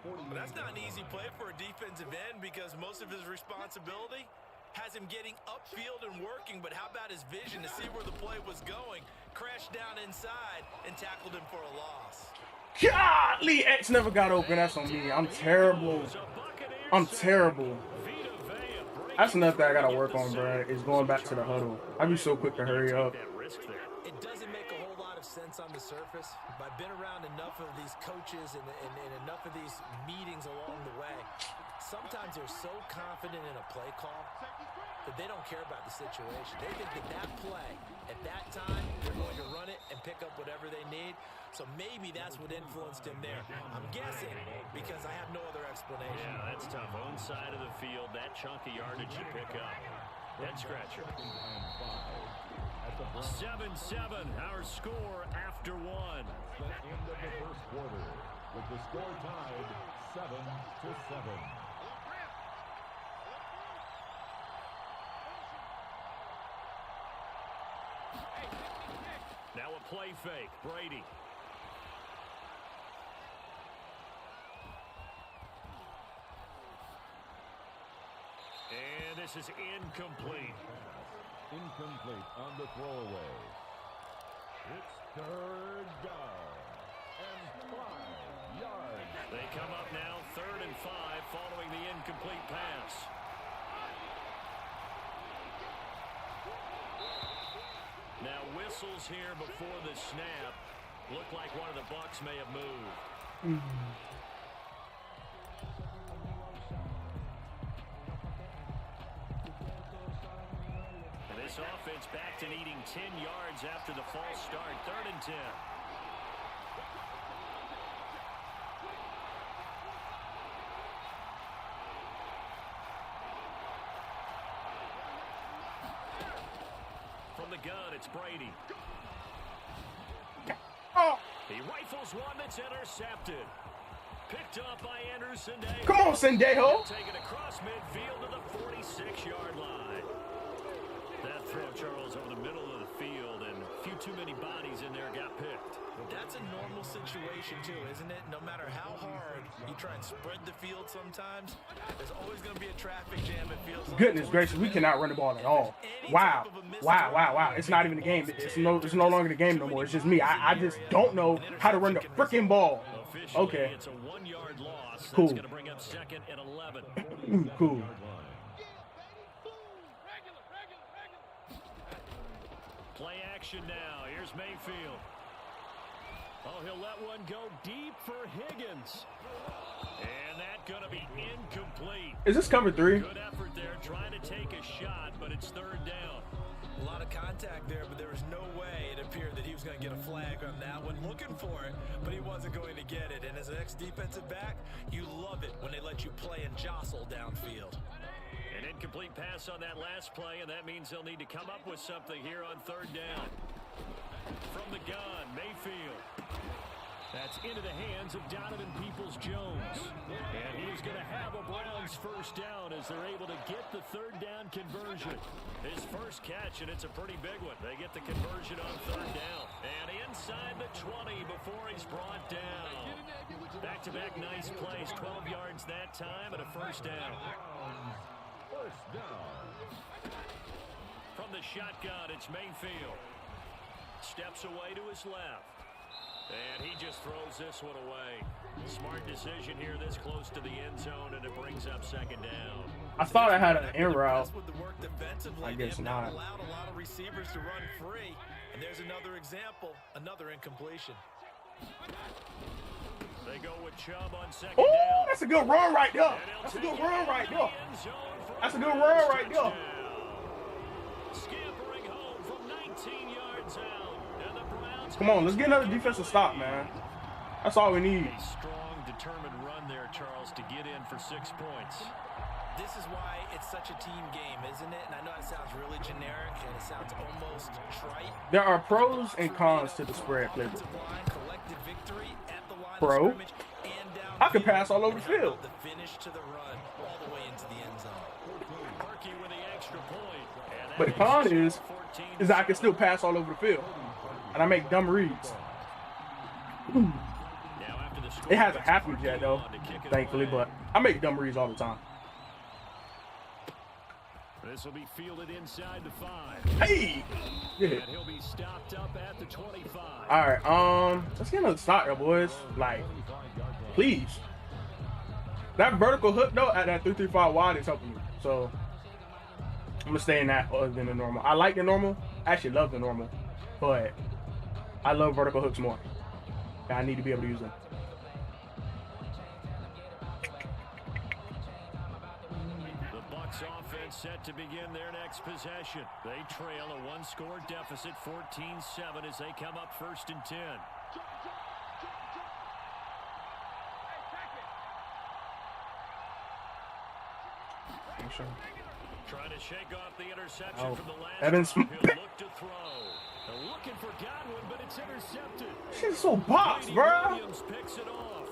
But that's not an easy play for a defensive end because most of his responsibility has him getting upfield and working. But how about his vision to see where the play was going? Crashed down inside and tackled him for a loss. Golly, X never got open. That's on me. I'm terrible. I'm terrible. That's another thing I gotta work on, bro, is going back to the huddle. I'd be so quick to hurry up. It doesn't make a whole lot of sense on the surface, but I've been around enough of these coaches and enough of these meetings along the way. Sometimes they're so confident in a play call that they don't care about the situation. They think that play, at that time, they're going to run it and pick up whatever they need. So maybe that's what influenced him there. I'm guessing because I have no other explanation. Yeah, that's tough. Own side of the field, that chunk of yardage to pick up. Head scratcher. 7-7, our score after 1. The end of the first quarter, with the score tied 7-7. Now a play fake. Brady. And this is incomplete. Incomplete on the throwaway. It's third down and 5 yards. They come up now 3rd and 5 following the incomplete pass. Now whistles here before the snap. Looked like one of the Bucs may have moved. This offense back to needing 10 yards after the false start. 3rd and 10. From the gun, it's Brady. Oh. He rifles one that's intercepted. Picked up by Andrew Sendejo. Come on, Sendejo. Taken across midfield to the 46-yard line. That throw, Charles, over the middle of the field, and a few too many bodies in there got picked. That's a normal situation, too, isn't it? No matter how hard you try and spread the field sometimes, there's always going to be a traffic jam. It feels like Goodness gracious, we cannot run the ball at all. Wow. Wow, wow, wow. It's not even a game. It's no longer the game no more. It's just me. I just don't know how to run the freaking ball. Okay. It's a 1-yard loss. Cool. That's going to bring up 2nd and 11. Cool. Play action now. Here's Mayfield. Oh, he'll let one go deep for Higgins. And that's going to be incomplete. Is this cover 3? Good effort there, trying to take a shot, but it's 3rd down. A lot of contact there, but there was no way it appeared that he was going to get a flag on that one. Looking for it, but he wasn't going to get it. And as an ex-defensive back, you love it when they let you play and jostle downfield. An incomplete pass on that last play, and that means they'll need to come up with something here on 3rd down. From the gun, Mayfield. That's into the hands of Donovan Peoples-Jones. And he's going to have a Browns first down as they're able to get the 3rd down conversion. His first catch, and it's a pretty big one. They get the conversion on 3rd down. And inside the 20 before he's brought down. Back-to-back nice plays, 12 yards that time, and a first down. First down. From the shotgun, it's Mayfield. Steps away to his left. And he just throws this one away. Smart decision here this close to the end zone, and it brings up 2nd down. I thought I had an in route. I guess not. Allowed a lot of receivers to run free. And there's another example, another incompletion. They go with Chubb on second Oh, down. that's a good run right there. That's a good run right there. That's a good run right there. Scampering home from 19 yards out. And the Browns Come on, let's get another defensive stop, man. That's all we need. a strong, determined run there, Charles, to get in for 6 points. This is why it's such a team game, isn't it? And I know it sounds really generic and it sounds almost trite. There are pros and cons to the spread play. Collective victory at the line Pro, of scrimmage and down I can pass all over the field. the finish to the run all the way into the end zone. Perky with the extra point. And But the con is I can still pass all over the field. And I make dumb reads. now after the score, It hasn't happened yet, though, thankfully, but I make dumb reads all the time. this will be fielded inside the 5. Hey! Good hit. And he'll be stopped up at the 25. All right, let's get another stop there, boys. Like, please. That vertical hook, though, at that 3-3-5 wide is helping me. So, I'm going to stay in that other than the normal. I like the normal. I actually love the normal. But I love vertical hooks more. And I need to be able to use them. The Bucs offense set to begin their next possession. They trail a 1-score deficit, 14-7, as they come up 1st and 10. Sure. Trying to shake off the interception from the last Evans. drive. He'll look to throw. They're looking for Godwin, but it's intercepted. Shit's so box, bro. Williams picks it off.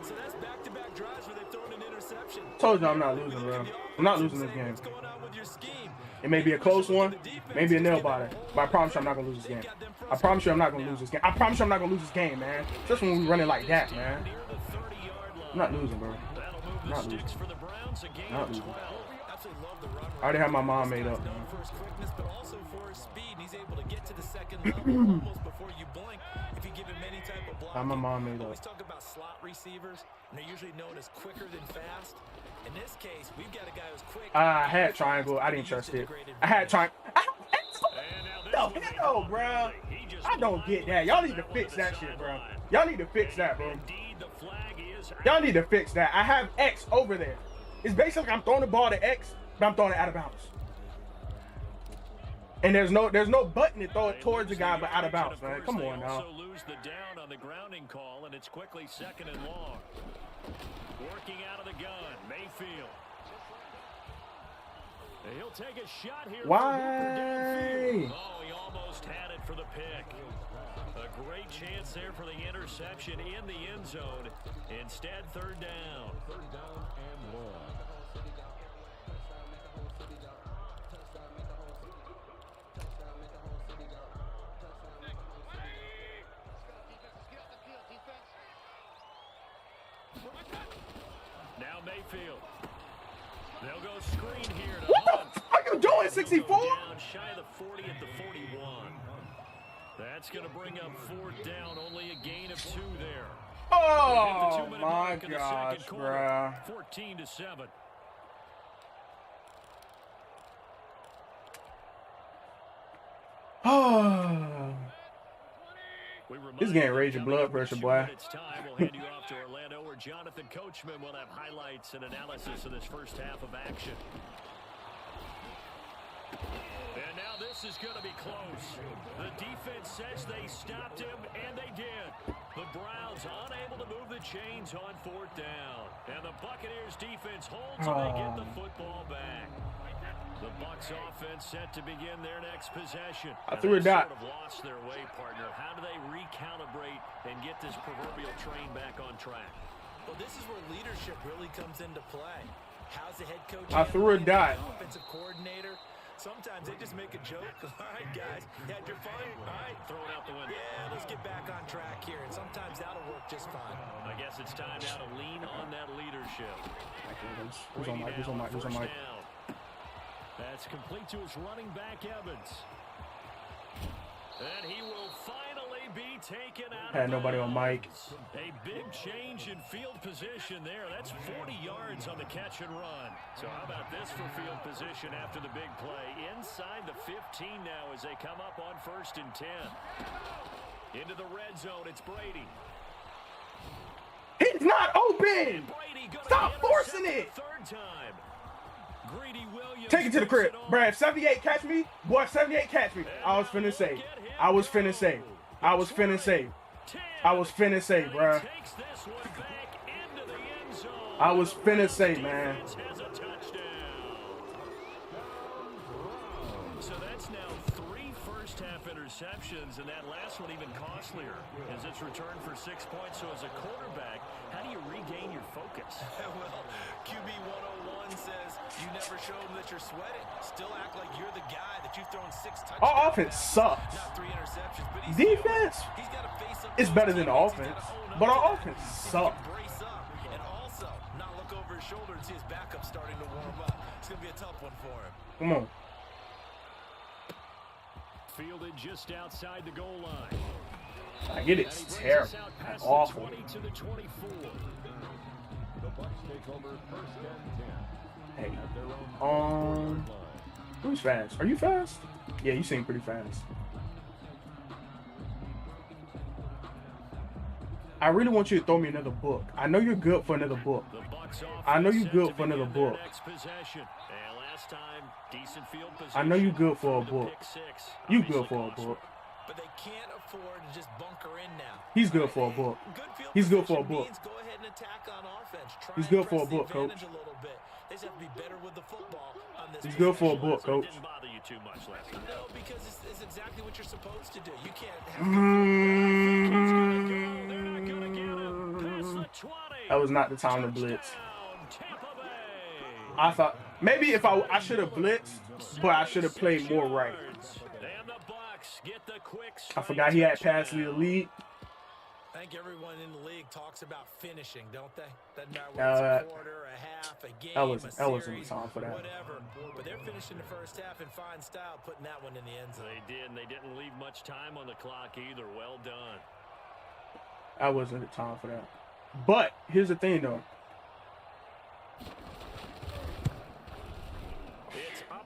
So that's back-to-back drives where they've thrown an interception. Told you I'm not losing, bro. I'm not losing this game. What's going on with your scheme? It may be a close one, maybe a nail biter, but I promise you I'm not gonna lose this game. I promise you I'm not gonna lose this game. I promise you I'm not gonna lose this game, man. Just when we run it like that, man. Near the 30-yard line. I'm not losing, bro. That'll move the Not sticks losing. for the Browns, a gain Not of losing. 12. Absolutely love the run. I already have my mind made up, Known man. for his quickness, but also for his speed. And he's able to get to the second level almost before you blink if you give him any type of blocking. I have my mind made up. Always talk about slot receivers, and they're usually known as quicker than fast. In this case, we've got a guy who's quick. I had triangle. I didn't trust it. I had triangle. No, hell, bro. I don't get that. Y'all need to fix that shit, bro. Y'all need to fix that, bro. Indeed, the flag is Y'all need to fix that. I have X over there. It's basically I'm throwing the ball to X, but I'm throwing it out of bounds. And there's no button to throw it towards the guy, but out of bounds, man. Come on now. also lose the down on the grounding call, and it's quickly 2nd and long. Working out of the gun, Mayfield. He'll take a shot here. Why? Oh, he almost had it for the pick. A great chance there for the interception in the end zone. Instead, 3rd down. 3rd down and 1. Now Mayfield. They'll go screen here to What Hunt. the fuck are you doing, 64? Down shy of the 40 at the 41. That's going to bring up 4th down. Only a gain of 2 there. Oh Within the 2-minute my mark in the gosh, second quarter, bruh. 14-7. Oh. This game raging blood pressure, boy. It's time. We'll hand you off to Orlando, where Jonathan Coachman will have highlights and analysis of this first half of action. And now this is going to be close. The defense says they stopped him, and they did. The Browns unable to move the chains on 4th down. And the Buccaneers defense holds and they get the football back. The Bucs offense set to begin their next possession. I threw a dot. Sort of lost their way, partner. How do they recalibrate and get this proverbial train back on track? Well, this is where leadership really comes into play. How's the head coach? I threw a dot. The offensive coordinator. Sometimes they just make a joke. All right, guys, you had your fun. All right, Throw it out the window. yeah, let's get back on track here. And sometimes that'll work just fine. I guess it's time now to lean on that leadership. Who's on mic? Who's on mic? Who's on mic? That's complete to his running back, Evans. And he will finally be taken out. Had nobody on mic. A big change in field position there. That's 40 yards on the catch and run. So how about this for field position after the big play? Inside the 15 now as they come up on 1st and 10. Into the red zone, it's Brady. He It's not open. Stop forcing it. Take it to the crib. Bruh, if 78 catch me, boy, if 78 catch me, I was finna say. I was finna say. I was finna say. I was finna say, bruh. I was finna say, man. So that's now 3 first-half interceptions, and that last one even costlier as it's returned for 6 points. So as a quarterback, how do you regain your focus? Well, QB 101 says you never show them that you're sweating. Still act like you're the guy that you've thrown 6 touchdowns. Our offense sucks. Not 3 interceptions, but Defense he's got to face up. is better than the offense, but our offense sucks. Brace up and also not look over his shoulder and see his backup starting to warm up. It's going to be a tough one for him. Come on. Fielded just outside the goal line. I get it's terrible. That's awful. To the 24. The Bucs take over first and 10. Hey, who's fast? Are you fast? Yeah, you seem pretty fast. I really want you to throw me another book. I know you're good for another book. I know you're good for another book. I know you're good for a book. You good for a book. But they can't afford to just bunker in now. He's good for a book. He's good for a book. Go ahead and attack on offense. He's good for a book, coach. They just have to be better with the football on this. He's good for a book, coach. Didn't bother you too much last time. No, because it's exactly what you're supposed to do. You can't have That was not the time to blitz. I thought maybe if I should have blitzed, but I should have played more right. I forgot he had passed me the lead. I think everyone in the league talks about finishing, don't they? Doesn't matter whether it's a quarter, a half, a game, that wasn't the time for that. Whatever. But they're finishing the first half in fine style, putting that one in the end zone. They did, and they didn't leave much time on the clock either. Well done. That wasn't the time for that. But here's the thing, though.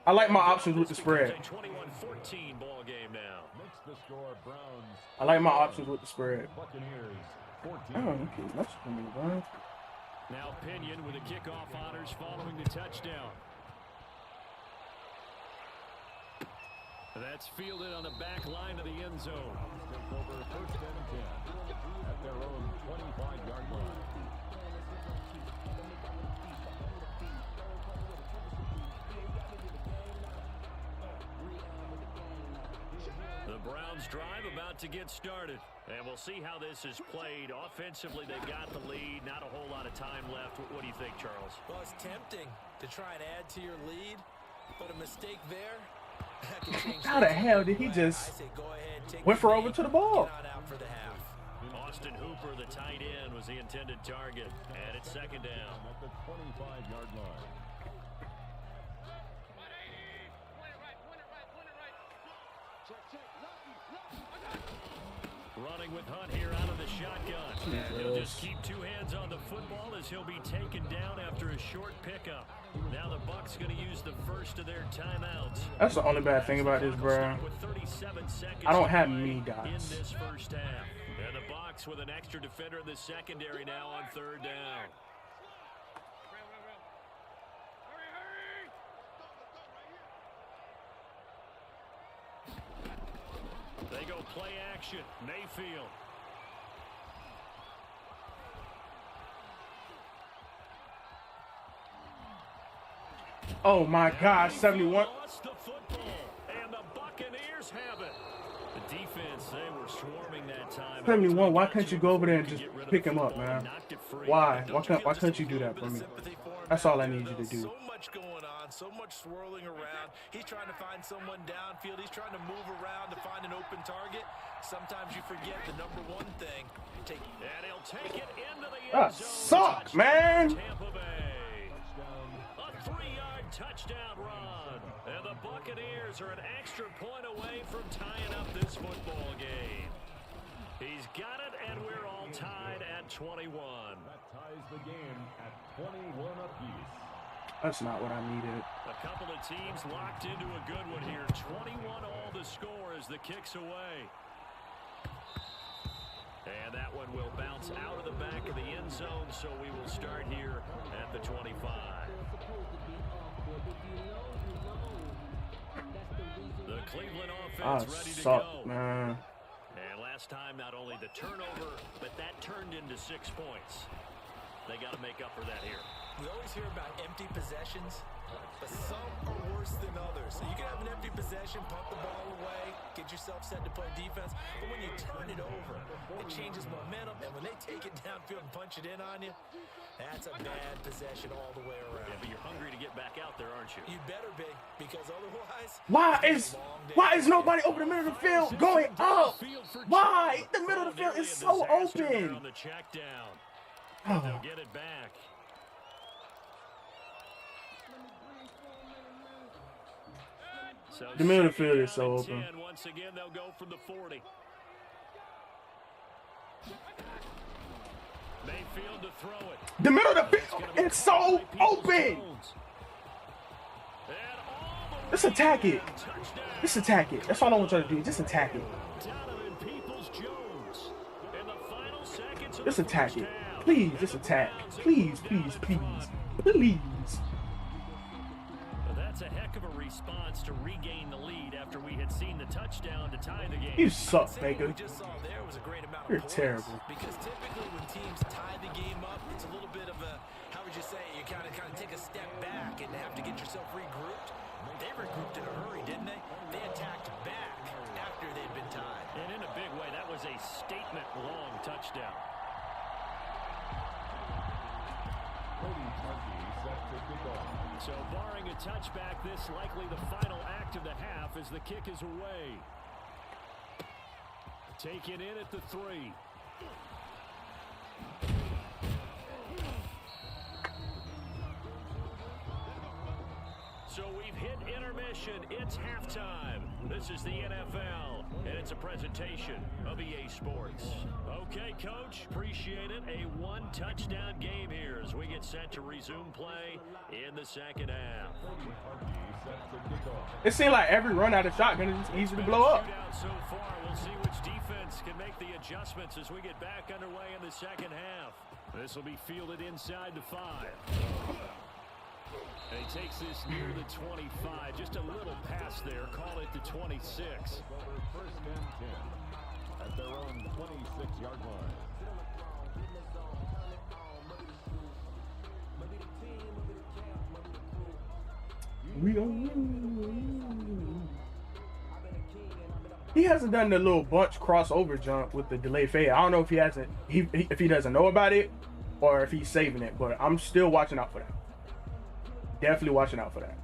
I like my options with the spread. 21-14 ball game now. I like my options with the spread. Buccaneers, 14. Oh, okay. That's for me, bro. Now Pinion with the kickoff honors following the touchdown. That's fielded on the back line of the end zone. Take over first and 10 at their own 25-yard line. The Browns drive about to get started. And we'll see how this is played. Offensively, they've got the lead. Not a whole lot of time left. What do you think, Charles? Well, it's tempting to try and add to your lead, but a mistake there. How the hell did he just whiffer over to the ball? Austin Hooper, the tight end, was the intended target. And it's second down. At the 25-yard line. Running with Hunt here out of the shotgun. He'll just keep 2 hands on the football as he'll be taken down after a short pickup. Now the Bucs going to use the first of their timeouts. That's the only bad thing about this, bro. I don't have many guys. In this first half. And the Bucs with an extra defender in the secondary now on third down. They go play action. Mayfield. Oh my gosh, 71. Lost the football, and the Buccaneers have it. The defense, they were swarming that time. 71. Why can't you go over there and just pick him up, man? Why? Why can't you do that for me? That's all I need you to do. So much going on, so much swirling around. He's trying to find someone downfield. He's trying to move around to find an open target. Sometimes you forget the number one thing. And he'll take it into the end That zone. sucks, man. Tampa Bay. A 3-yard touchdown run. And the Buccaneers are an extra point away from tying up this football game. He's got it, and we're all tied at 21. That ties the game at 21 apiece. That's not what I needed. A couple of teams locked into a good one here. 21 all the score as the kick's away. And that one will bounce out of the back of the end zone, so we will start here at the 25. The Cleveland offense ready to go. Man. And last time, not only the turnover, but that turned into 6 points. They got to make up for that here. We always hear about empty possessions, but some are worse than others. So you can have an empty possession, pump the ball away, get yourself set to play defense. But when you turn it over, it changes momentum. And when they take it downfield and punch it in on you, that's a bad possession all the way around. Yeah, but you're hungry to get back out there, aren't you? You better be, because otherwise... Why is nobody over the middle of the field going up? Why? The middle of the field is so open. On the check down. Oh. They'll get it back. So The middle of the field is so open. Once again, they'll go from the 40. Mayfield to throw it. The middle of the field is so open. Just attack it. Just attack it. That's all I want you to do. Just attack it. Just attack it. Please, just attack. Please, please, please. Please. That's a heck of a response to regain the lead after we had seen the touchdown to tie the game. You suck, Baker. We just saw there was a great amount of You're points, terrible. Because typically when teams tie the game up, it's a little bit of a, how would you say, you kind of take a step back and have to get yourself regrouped. They regrouped in a hurry, didn't they? They attacked back after they'd been tied. And in a big way, that was a statement-long touchdown. So barring a touchback, this likely the final act of the half as the kick is away. Taken in at the 3. So we've hit intermission. It's halftime. This is the NFL, and it's a presentation of EA Sports. Okay, Coach, appreciate it. A one-touchdown game here as we get set to resume play in the second half. It seemed like every run out of shotgun is just easy to blow up. So far, we'll see which defense can make the adjustments as we get back underway in the second half. This will be fielded inside the 5. And he takes this near the 25. Just a little pass there. Call it the 26. First and 10 at their own 26-yard line. He hasn't done the little bunch crossover jump with the delay fade. I don't know if he hasn't, if he doesn't know about it or if he's saving it, but I'm still watching out for that. Definitely watching out for that.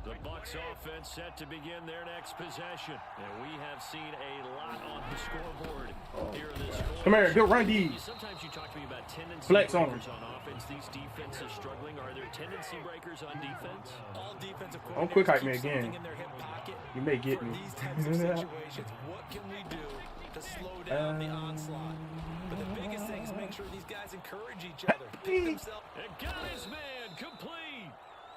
The Bucs offense set to begin their next possession. And we have seen a lot on the scoreboard here in this quarter. Come here, good run D. Sometimes you talk to me about tendency Flex on him. breakers on offense. These defenses struggling. Are there tendency breakers on defense? All defensive Don't quick hype me keep again. something in their hip pocket. You may get For me. these types of situations, what can we do to slow down the onslaught? But the biggest thing is make sure these guys encourage each other. Pick themselves. And got his man complete.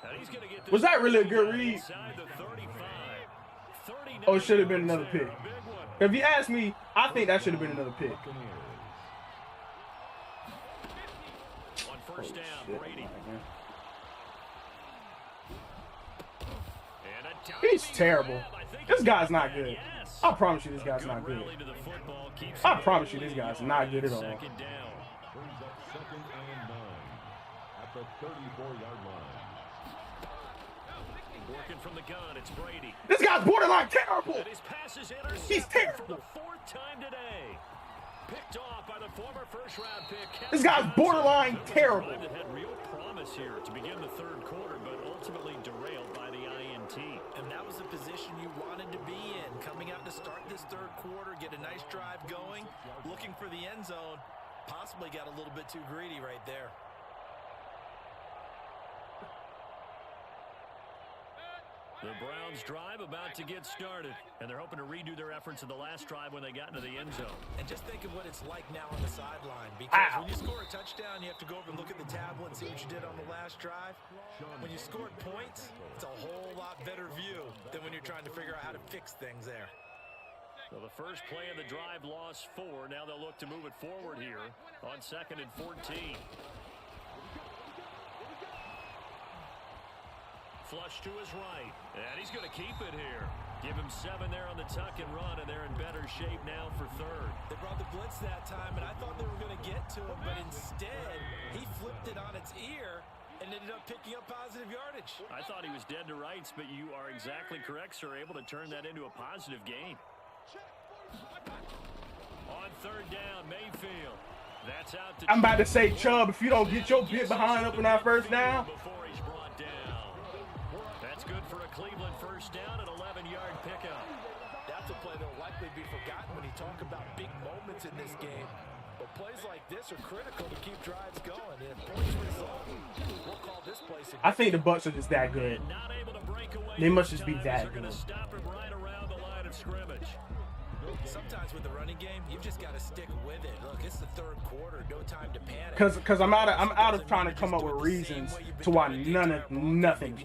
And he's gonna get this. Was that really a good read? Inside the 35. 39 Oh, it should have been another yards pick. there, a big one. If you ask me, I think that should have been another pick. On first down, Shit. Brady. And a He's diving terrible. grab. I think This he's guy's got not that. good. Yes. I promise you this guy's Good not good. rally to the football. Keeps I it promise you this early guy's on not good at all. second down. Brings up 2nd and 9 at the 34-yard line. Working from the gun, it's Brady. This guy's borderline terrible. And his pass is intercepted He's for terrible. the 4th time today. Picked off by the former first-round pick. This guy's borderline That was a terrible. drive that had real promise here to begin the third quarter, but ultimately derailed by the INT. And that was the position you wanted to be in. Coming out to start this third quarter, get a nice drive going, looking for the end zone. Possibly got a little bit too greedy right there. The Browns drive about to get started, and they're hoping to redo their efforts in the last drive when they got into the end zone. And just think of what it's like now on the sideline, because when you score a touchdown, you have to go over and look at the tablet and see what you did on the last drive. When you scored points, it's a whole lot better view than when you're trying to figure out how to fix things there. So the first play of the drive lost 4. Now they'll look to move it forward here on 2nd and 14. Flush to his right, and he's going to keep it here. Give him 7 there on the tuck and run, and they're in better shape now for 3rd. They brought the blitz that time, and I thought they were going to get to him, but instead, he flipped it on its ear and ended up picking up positive yardage. I thought he was dead to rights, but you are exactly correct, sir. Able to turn that into a positive gain. On 3rd down, Mayfield. That's out to I'm about to say, Chubb, if you don't get your bit behind up on that first down. Before he's brought down. That's good for a Cleveland first down, an 11-yard pickup. That's a play that will likely be forgotten when you talk about big moments in this game. But plays like this are critical to keep drives going. And if points result, we'll call this play significant. I think the Bucs are just that good. Not able to break away. They must just be that good. Stop him right around the line of scrimmage. Sometimes with the running game, you've just got to stick with it. Look, it's the 3rd quarter, no time to panic. Because I'm out of trying to come up with reasons to why nothing.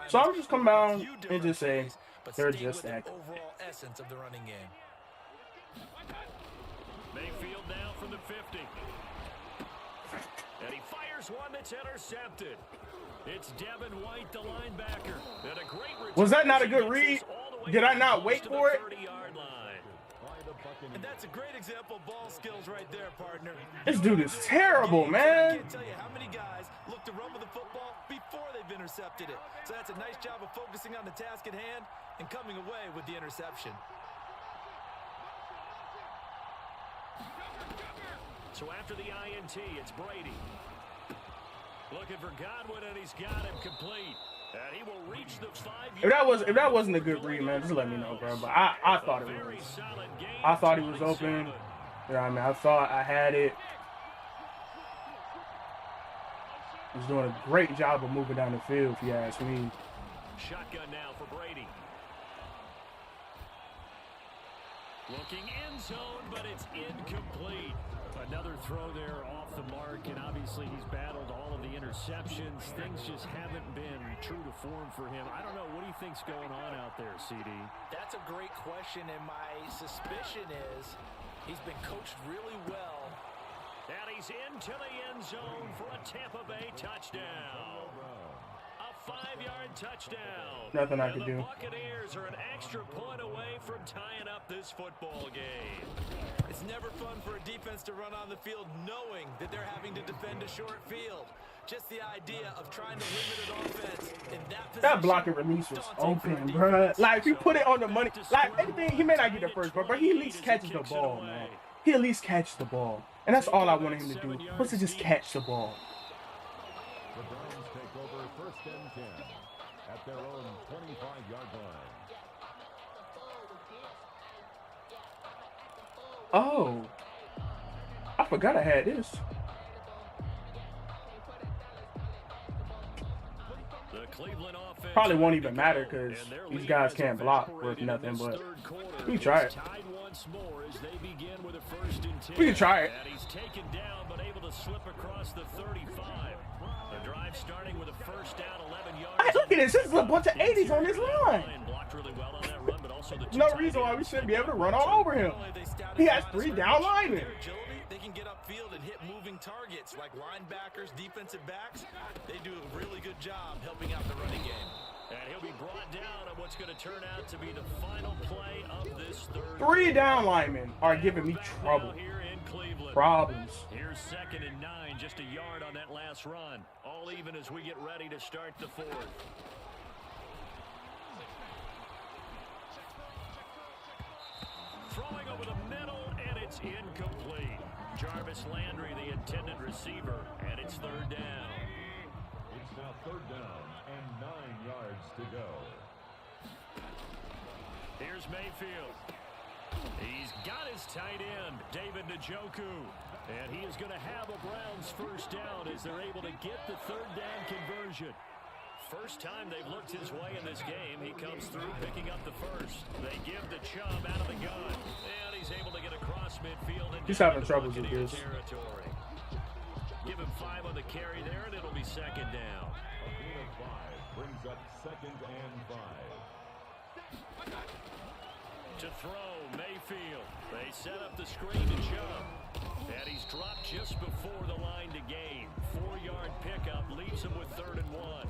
So I'm just come down and just say they're just that good. Overall essence of the running game. Mayfield now from the 50. And he fires one that's intercepted. It's Devin White, the linebacker. And a great was that not a good read? Did I not wait for it? And that's a great example of ball skills right there, partner. This dude is terrible, man. I can't tell you how many guys look to run with the football before they've intercepted it. So that's a nice job of focusing on the task at hand and coming away with the interception. So after the INT, it's Brady. Looking for Godwin, and he's got him complete. And he will reach the 5. If that wasn't a good read, man, just let me know, bro. But I thought it was. I thought he was open. You know what I mean? I thought I had it. He's doing a great job of moving down the field, if you ask me. Shotgun now for Brady. Looking end zone, but it's incomplete. Another throw there off the mark, and obviously he's battled all of the interceptions. Things just haven't been true to form for him. I don't know. What do you think's going on out there, CD? That's a great question, and my suspicion is he's been coached really well. And he's into the end zone for a Tampa Bay touchdown. A 5-yard touchdown. Nothing I can do. The Buccaneers are an extra point away from tying up this football game. It's never fun for a defense to run on the field knowing that they're having to defend a short field. Just the idea of trying to limit an offense in that position. That block and release was open, bro. Like, if you put it on the money, like, anything, he may not get the first, but he at least catches the ball, man. He at least catches the ball. And that's all I wanted him to do, was to just catch the ball. The Browns take over 1st and 10 at their own 25-yard line. Oh, I forgot I had this. Probably won't even matter because these guys can't block worth nothing, but we can try it. We can try it. And he's taken down, but able to slip across the 35. The drive starting with a first down, 11 yards. Hey, look at this. This is a bunch of 80s on this line. No reason why we shouldn't be able to run all over him. He has 3 down linemen. They can get upfield and hit moving targets like linebackers, defensive backs. They do a really good job helping out the running game. And he'll be brought down on what's going to turn out to be the final play of this 3rd. 3 down linemen are giving me trouble. Here in Cleveland. Problems. Here's 2nd and 9, just a yard on that last run. All even as we get ready to start the 4th. Throwing over the middle, and it's incomplete. Jarvis Landry, the intended receiver, and it's 3rd down. It's now 3rd down and 9 yards to go. Here's Mayfield. He's got his tight end, David Njoku. And he is going to have a Browns first down as they're able to get the 3rd down conversion. First time they've looked his way in this game. He comes through picking up the first. They give to Chubb out of the gun. And he's able to get across midfield. And he's having troubles with this. Territory. Give him 5 on the carry there, and it'll be second down. A gain of 5 brings up second and 5. To throw, Mayfield. They set up the screen to Chubb. And he's dropped just before the line to gain. 4-yard pickup leaves him with 3rd and 1.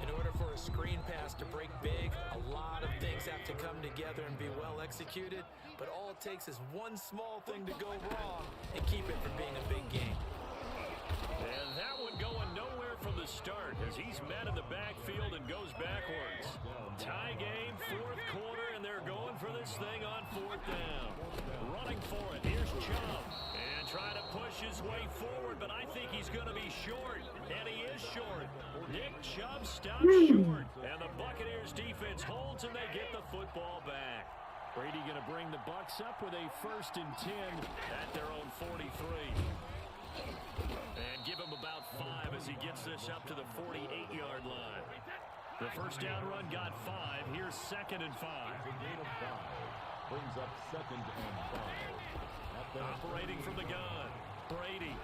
In order for a screen pass to break big, a lot of things have to come together and be well executed. But all it takes is one small thing to go wrong and keep it from being a big game. And that one going nowhere from the start as he's met in the backfield and goes backwards. Tie game, 4th quarter, and they're going for this thing on 4th down. Running for it, here's Chubb. And trying to push his way forward, but I think he's going to be short. And he is short. Nick Chubb stops short. And the Buccaneers defense holds and they get the football back. Brady going to bring the Bucs up with a 1st and 10 at their own 43. And give him about 5 as he gets this up to the 48-yard line. The first down run got 5. Here's 2nd and 5. A gain of 5 brings up second and 5. Operating from the gun, Brady.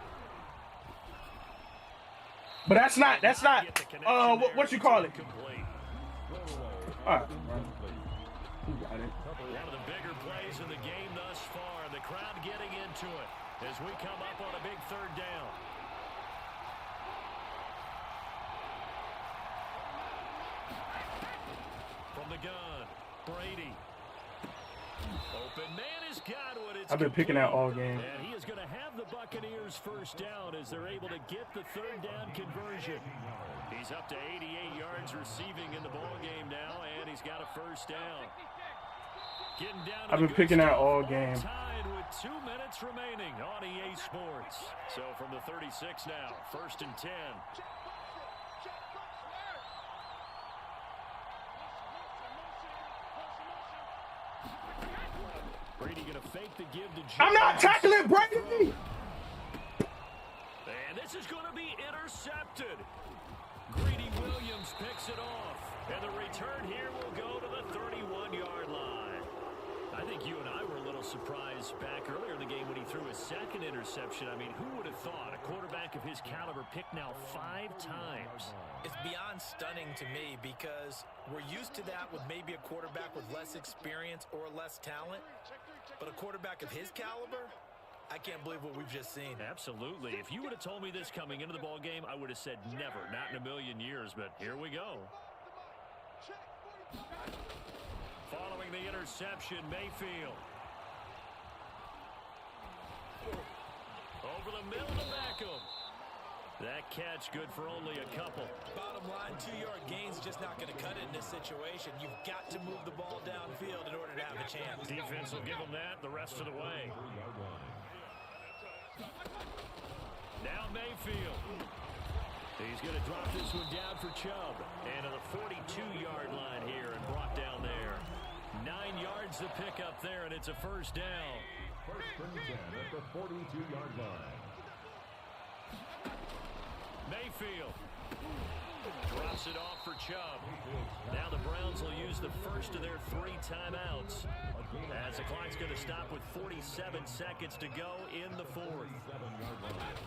But that's not what you call it. All right. You got it. One of the bigger plays in the game thus far. The crowd getting into it as we come up on a big 3rd down. From the gun, Brady. Open man has got what it's I've been picking out all game. And he is going to have the Buccaneers first down as they're able to get the 3rd down conversion. He's up to 88 yards receiving in the ball game now, and he's got a first down. Getting down to I've been picking out all game. Tied with 2 minutes remaining on EA Sports. So from the 36 now, 1st and 10. Brady going to fake the give to Jim. I'm not tackling Brady. And this is going to be intercepted. Greedy Williams picks it off. And the return here will go to the 31-yard line. I think you and I were a little surprised back earlier in the game when he threw his 2nd interception. I mean, who would have thought a quarterback of his caliber picked now 5 times? It's beyond stunning to me because we're used to that with maybe a quarterback with less experience or less talent. But a quarterback of his caliber, I can't believe what we've just seen. Absolutely. If you would have told me this coming into the ball game, I would have said never, not in a million years. But here we go. Following the interception, Mayfield. Over the middle to Beckham. That catch good for only a couple. Bottom line, 2-yard gain's just not going to cut it in this situation. You've got to move the ball downfield in order to have a chance. Defense will give them that the rest of the way. Now Mayfield. He's going to drop this one down for Chubb. And to the 42-yard line here and brought down there. 9 yards to pick up there, and it's a first down. 1st and 10 at the 42-yard line. Mayfield drops it off for Chubb. Now the Browns will use the first of their 3 timeouts as the clock's going to stop with 47 seconds to go in the 4th. 7-yard line.